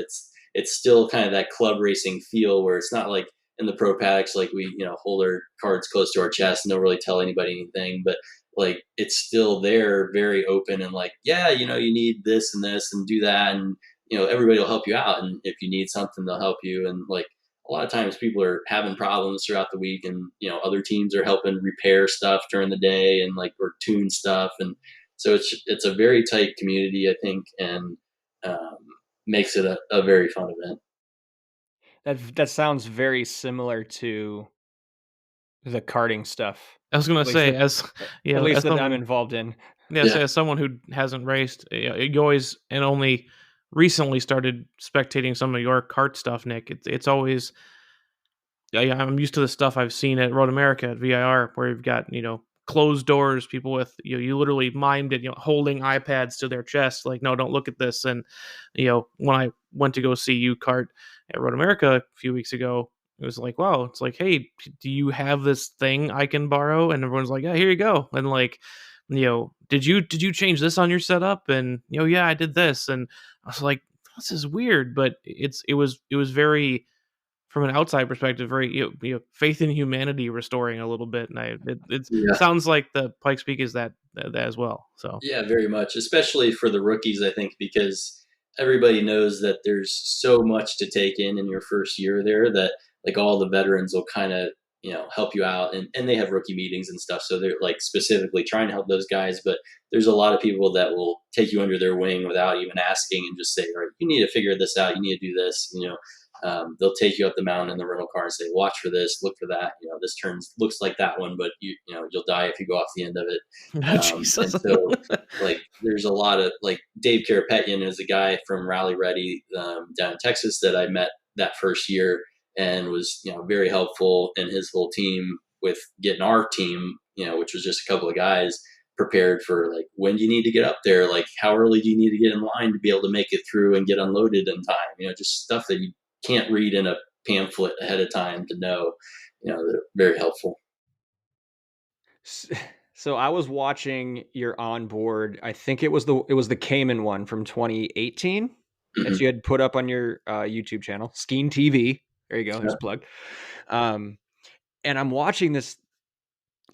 It's still kind of that club racing feel where it's not like in the pro paddocks, like we, hold our cards close to our chest and don't really tell anybody anything, but like, it's still there, very open and like, yeah, you need this and do that. And, everybody will help you out. And if you need something, they'll help you. And like, a lot of times people are having problems throughout the week and, other teams are helping repair stuff during the day and like, or tune stuff. And so it's a very tight community, I think, and makes it a very fun event. That sounds very similar to the karting stuff. I was going to say, at least that I'm involved in. Yeah, so as someone who hasn't raced, you always and only recently started spectating some of your kart stuff, Nick. It's always, I'm used to the stuff I've seen at Road America at VIR, where you've got closed doors, people with you literally mimed it, holding iPads to their chest, like, no, don't look at this. And when I went to go see you kart at Road America a few weeks ago, it was like, wow, it's like, hey, do you have this thing I can borrow? And everyone's like, yeah, here you go. And like, did you change this on your setup? And yeah, I did this. And I was like, this is weird, but it was very, from an outside perspective, very faith in humanity restoring a little bit. And it sounds like the Pike's Peak is that as well. So yeah, very much, especially for the rookies, I think, because everybody knows that there's so much to take in your first year there that like all the veterans will kind of, help you out and they have rookie meetings and stuff. So they're like specifically trying to help those guys, but there's a lot of people that will take you under their wing without even asking and just say, all right, you need to figure this out. You need to do this, they'll take you up the mountain in the rental car and say, watch for this, look for that. This turn looks like that one, but you'll die if you go off the end of it. And so like, there's a lot of like Dave Karapetian is a guy from Rally Ready down in Texas that I met that first year and was, very helpful in his whole team with getting our team, which was just a couple of guys prepared for like, when do you need to get up there? Like, how early do you need to get in line to be able to make it through and get unloaded in time? Just stuff that you can't read in a pamphlet ahead of time to know. They're very helpful. So I was watching your onboard. I think it was the Cayman one from 2018 that you had put up on your YouTube channel, Skeen TV. There you go. There's a plug. And I'm watching this,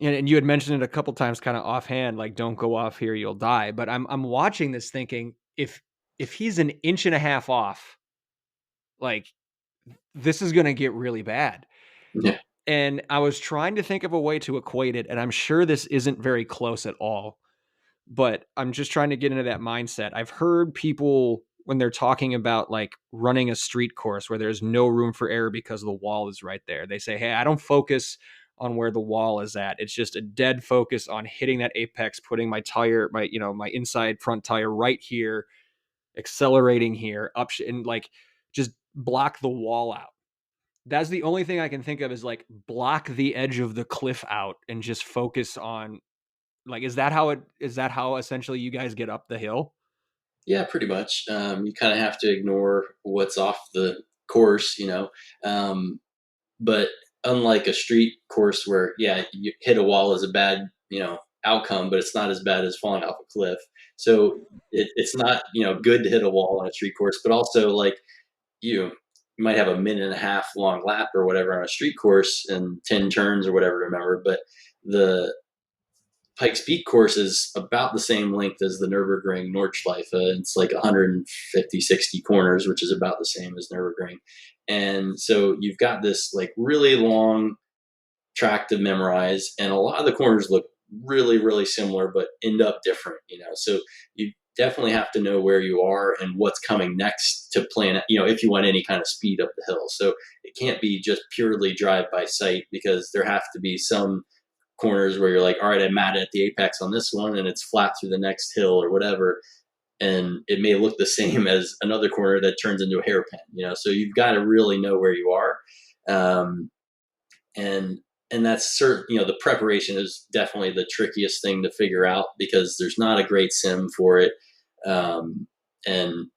and you had mentioned it a couple times, kind of offhand, like, don't go off here, you'll die. But I'm watching this thinking, if he's an inch and a half off, like, this is going to get really bad. Yeah. And I was trying to think of a way to equate it, and I'm sure this isn't very close at all, but I'm just trying to get into that mindset. I've heard people, when they're talking about like running a street course where there's no room for error because the wall is right there, they say, hey, I don't focus on where the wall is at. It's just a dead focus on hitting that apex, putting my tire, my inside front tire right here, accelerating here, up, and like just block the wall out. That's the only thing I can think of, is like block the edge of the cliff out and just focus on, like, is that how essentially you guys get up the hill? Yeah, pretty much. You kind of have to ignore what's off the course, but unlike a street course where, you hit a wall is a bad, outcome, but it's not as bad as falling off a cliff. So it's not, good to hit a wall on a street course, but also like you might have a minute and a half long lap or whatever on a street course and 10 turns or whatever to remember. But the Pike's Peak course is about the same length as the Nürburgring Nordschleife. It's like 150, 60 corners, which is about the same as Nürburgring. And so you've got this like really long track to memorize, and a lot of the corners look really, really similar, but end up different, So you definitely have to know where you are and what's coming next to plan, if you want any kind of speed up the hill. So it can't be just purely drive by sight, because there have to be some corners where you're like, all right, I'm at the apex on this one and it's flat through the next hill or whatever. And it may look the same as another corner that turns into a hairpin, so you've got to really know where you are. And that's certain, the preparation is definitely the trickiest thing to figure out, because there's not a great sim for it. And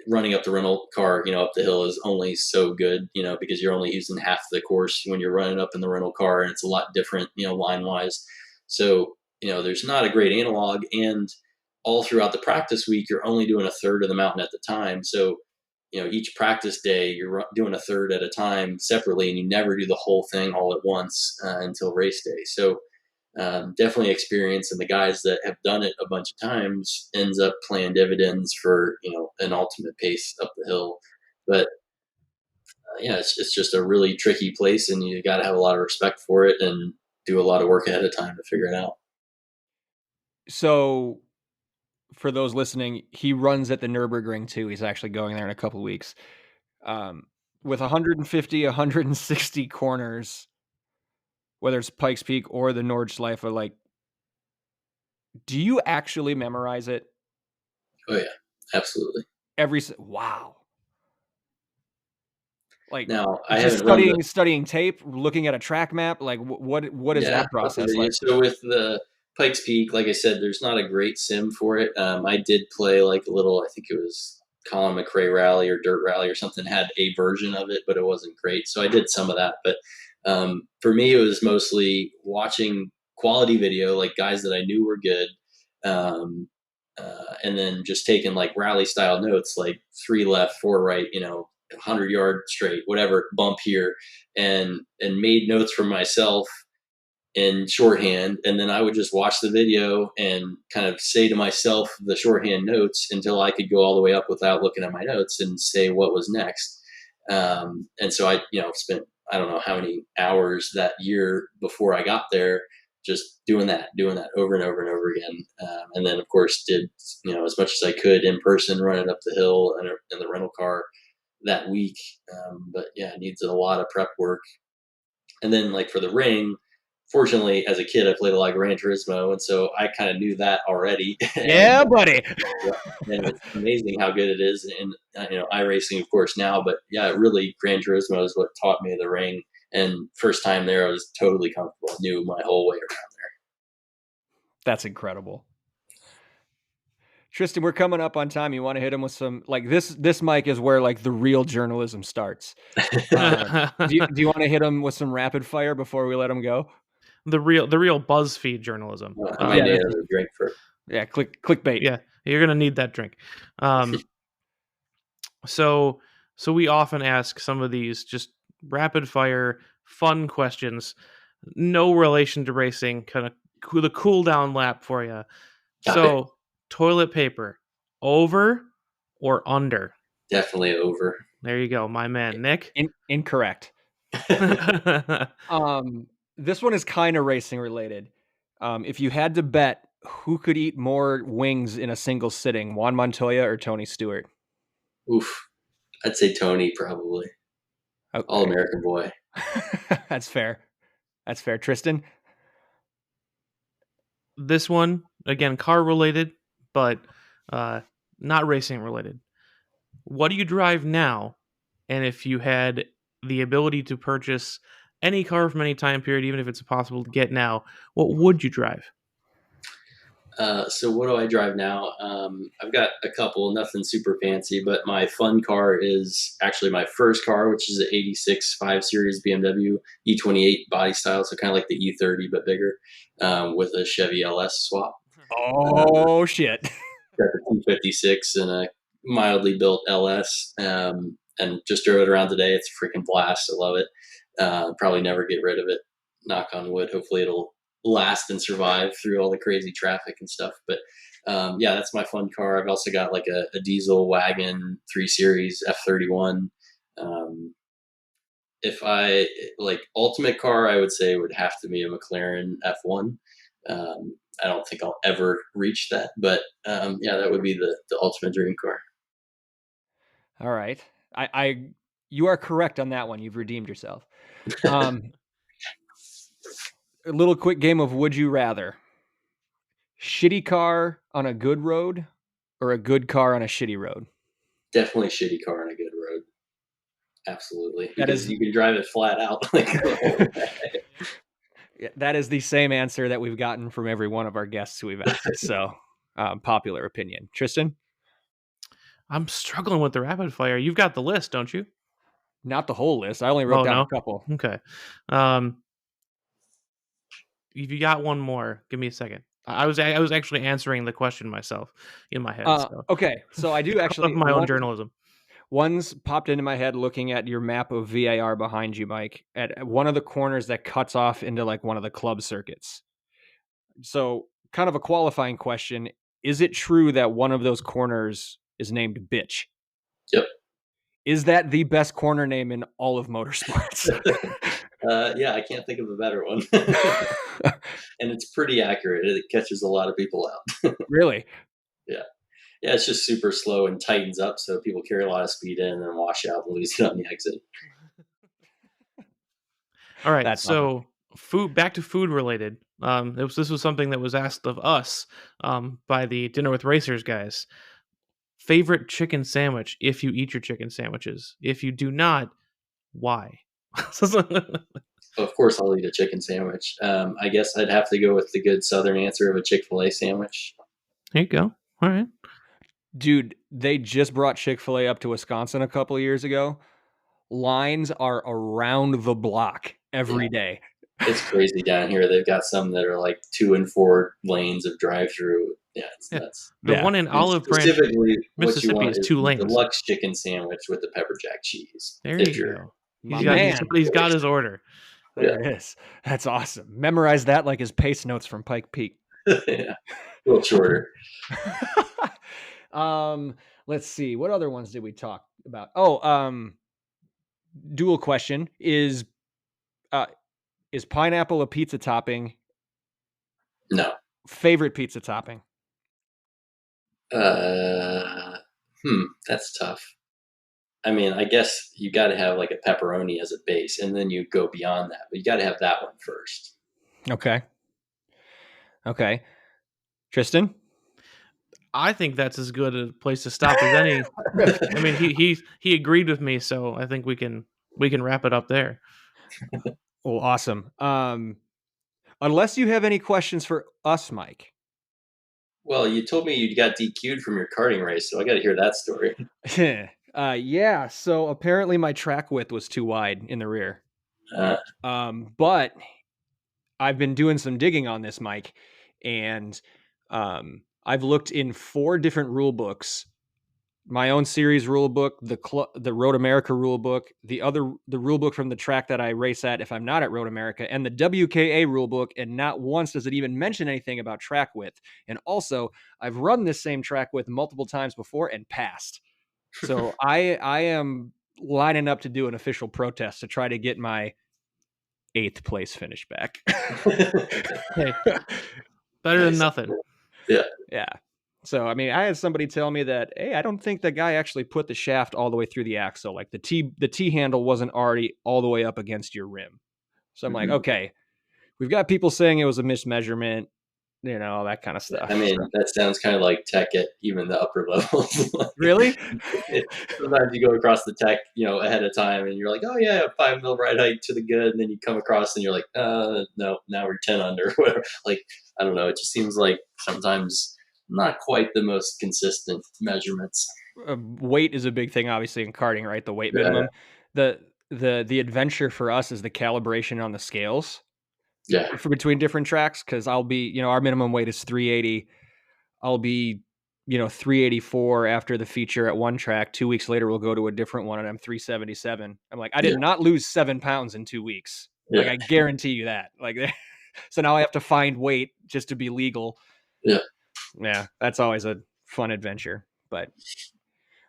running up the rental car, up the hill is only so good, because you're only using half the course when you're running up in the rental car, and it's a lot different, line wise. So, there's not a great analog, and all throughout the practice week, you're only doing a third of the mountain at the time. So, each practice day, you're doing a third at a time separately, and you never do the whole thing all at once until race day. So definitely experience, and the guys that have done it a bunch of times ends up playing dividends for, an ultimate pace up the hill. But it's just a really tricky place, and you got to have a lot of respect for it and do a lot of work ahead of time to figure it out. So for those listening, he runs at the Nürburgring too. He's actually going there in a couple of weeks. With 150, 160 corners, whether it's Pikes Peak or the Nordschleife, like, do you actually memorize it? Oh yeah, absolutely. Wow. Like, now I just haven't studying tape, looking at a track map. Like, what is that process like? So with the Pikes Peak, like I said, there's not a great sim for it. I did play like a little, I think it was Colin McRae Rally or Dirt Rally or something, had a version of it, but it wasn't great. So I did some of that. But for me, it was mostly watching quality video, like guys that I knew were good. And then just taking like rally style notes, like 3 left, 4 right, 100-yard straight, whatever, bump here, and made notes for myself in shorthand. And then I would just watch the video and kind of say to myself the shorthand notes until I could go all the way up without looking at my notes and say what was next. And so I, spent, I don't know how many hours that year before I got there, just doing that over and over and over again. And then of course did, as much as I could in person, running up the hill in the rental car that week. But yeah, it needs a lot of prep work. And then like for the ring, fortunately, as a kid, I played a lot of Gran Turismo, and so I kind of knew that already. Yeah, buddy. And it's amazing how good it is in iRacing, of course, now. But yeah, really, Gran Turismo is what taught me the ring. And first time there, I was totally comfortable. I knew my whole way around there. That's incredible. Tristan, we're coming up on time. You want to hit him with some, like, this mic is where like the real journalism starts. Do you want to hit him with some rapid fire before we let him go? The real BuzzFeed journalism. I might need a drink for. Yeah, clickbait. Yeah, you're gonna need that drink. So we often ask some of these just rapid fire, fun questions, no relation to racing, kind of the cool down lap for you. So toilet paper, over or under? Definitely over. There you go, my man, Nick. Incorrect. This one is kind of racing related. If you had to bet who could eat more wings in a single sitting, Juan Montoya or Tony Stewart? Oof. I'd say Tony, probably. Okay. All-American boy. That's fair. Tristan? This one, again, car related, but not racing related. What do you drive now? And if you had the ability to purchase any car from any time period, even if it's impossible to get now, what would you drive? So what do I drive now? I've got a couple, nothing super fancy, but my fun car is actually my first car, which is an 86 5 Series BMW E28 body style. So kind of like the E30, but bigger, with a Chevy LS swap. Oh, shit. Got the 256 and a mildly built LS, and just drove it around today. It's a freaking blast. I love it. Probably never get rid of it. Knock on wood. Hopefully it'll last and survive through all the crazy traffic and stuff. But yeah, that's my fun car. I've also got like a diesel wagon 3 Series F31. If I like ultimate car, I would say it would have to be a McLaren F1. I don't think I'll ever reach that, but yeah, that would be the ultimate dream car. All right. You are correct on that one. You've redeemed yourself. A little quick game of would you rather. Shitty car on a good road or a good car on a shitty road? Definitely shitty car on a good road. Absolutely. Because you can drive it flat out. That is the same answer that we've gotten from every one of our guests who we've asked. So popular opinion. Tristan? I'm struggling with the rapid fire. You've got the list, don't you? Not the whole list. I only wrote down a couple. Okay. If you got one more, give me a second. I was actually answering the question myself in my head. Okay, so I do actually my own journalism. One's popped into my head looking at your map of VAR behind you, Mike, at one of the corners that cuts off into like one of the club circuits. So, kind of a qualifying question: is it true that one of those corners is named Bitch? Yep. Is that the best corner name in all of motorsports? Yeah, I can't think of a better one. And it's pretty accurate. It catches a lot of people out. Really? Yeah. Yeah, it's just super slow and tightens up, so people carry a lot of speed in and then wash out and lose it on the exit. All right, so food. Back to food related. This was something that was asked of us by the Dinner with Racers guys. Favorite chicken sandwich if you eat your chicken sandwiches. If you do not, why? Of course, I'll eat a chicken sandwich. I guess I'd have to go with the good Southern answer of a Chick-fil-A sandwich. There you go. All right. Dude, they just brought Chick-fil-A up to Wisconsin a couple of years ago. Lines are around the block every day. It's crazy down here. They've got some that are like 2 and 4 lanes of drive-through. Yeah, it's nuts. The one in Olive Branch, Mississippi, is 2 lanes. Deluxe chicken sandwich with the pepper jack cheese. There you go. He's got his order. There it is. That's awesome. Memorize that like his pace notes from Pike Peak. Yeah, a little shorter. Let's see. What other ones did we talk about? Dual question. Is pineapple a pizza topping? No. Favorite pizza topping? That's tough. I mean, I guess you got to have like a pepperoni as a base, and then you go beyond that. But you got to have that one first. Okay. Tristan? I think that's as good a place to stop as any. I mean, he agreed with me, so I think we can wrap it up there. Well, awesome. Unless you have any questions for us, Mike, Well, you told me you got DQ'd from your karting race, so I got to hear that story. Yeah. So apparently my track width was too wide in the rear. But I've been doing some digging on this, Mike, and I've looked in 4 different rule books: my own series rule book, the Road America rule book, the rule book from the track that I race at if I'm not at Road America, and the WKA rule book, and not once does it even mention anything about track width. And also, I've run this same track width multiple times before and passed. So I am lining up to do an official protest to try to get my 8th place finish back. Hey, better than nothing. Yeah. So, I mean, I had somebody tell me that, hey, I don't think the guy actually put the shaft all the way through the axle. Like the T handle wasn't already all the way up against your rim. So I'm like, okay, we've got people saying it was a mismeasurement, all that kind of stuff. I mean, that sounds kind of like tech at even the upper levels. Really? Sometimes you go across the tech, ahead of time, and you're like, oh yeah, 5 mil ride height to the good, and then you come across and you're like, no, now we're 10 under, whatever. Like, I don't know. It just seems like sometimes not quite the most consistent measurements. Weight is a big thing, obviously, in karting, right? The weight minimum. The adventure for us is the calibration on the scales. Yeah. For between different tracks, because I'll be, our minimum weight is 380. I'll be, 384 after the feature at one track. 2 weeks later, we'll go to a different one, and I'm 377. I'm like, I did not lose 7 pounds in 2 weeks. Yeah. Like, I guarantee you that. Like, so now I have to find weight just to be legal. Yeah, that's always a fun adventure. But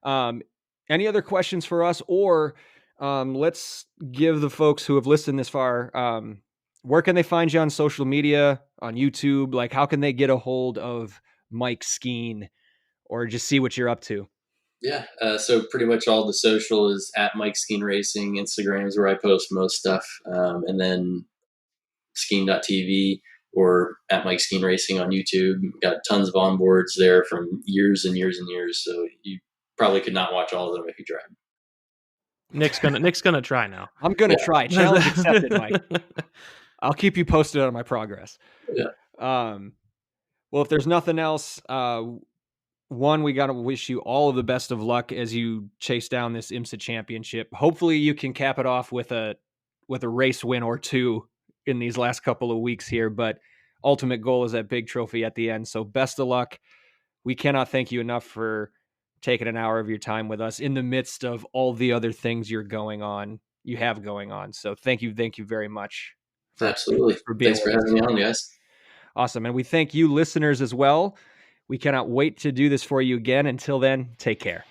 any other questions for us? Or let's give the folks who have listened this far, where can they find you on social media, on YouTube? Like, how can they get a hold of Mike Skeen or just see what you're up to? Yeah. So pretty much all the social is at Mike Skeen Racing. Instagram is where I post most stuff. And then Skeen.tv or at Mike Skeen Racing on YouTube. Got tons of onboards there from years and years and years. So you probably could not watch all of them if you tried. Nick's gonna try now. I'm gonna try. Challenge accepted, Mike. I'll keep you posted on my progress. Yeah. Well, if there's nothing else, one, we got to wish you all of the best of luck as you chase down this IMSA championship. Hopefully you can cap it off with a race win or 2 in these last couple of weeks here, but ultimate goal is that big trophy at the end. So best of luck. We cannot thank you enough for taking an hour of your time with us in the midst of all the other things you have going on. So thank you very much. Absolutely. Thanks for having me on, guys. Awesome. And we thank you listeners as well. We cannot wait to do this for you again. Until then, take care.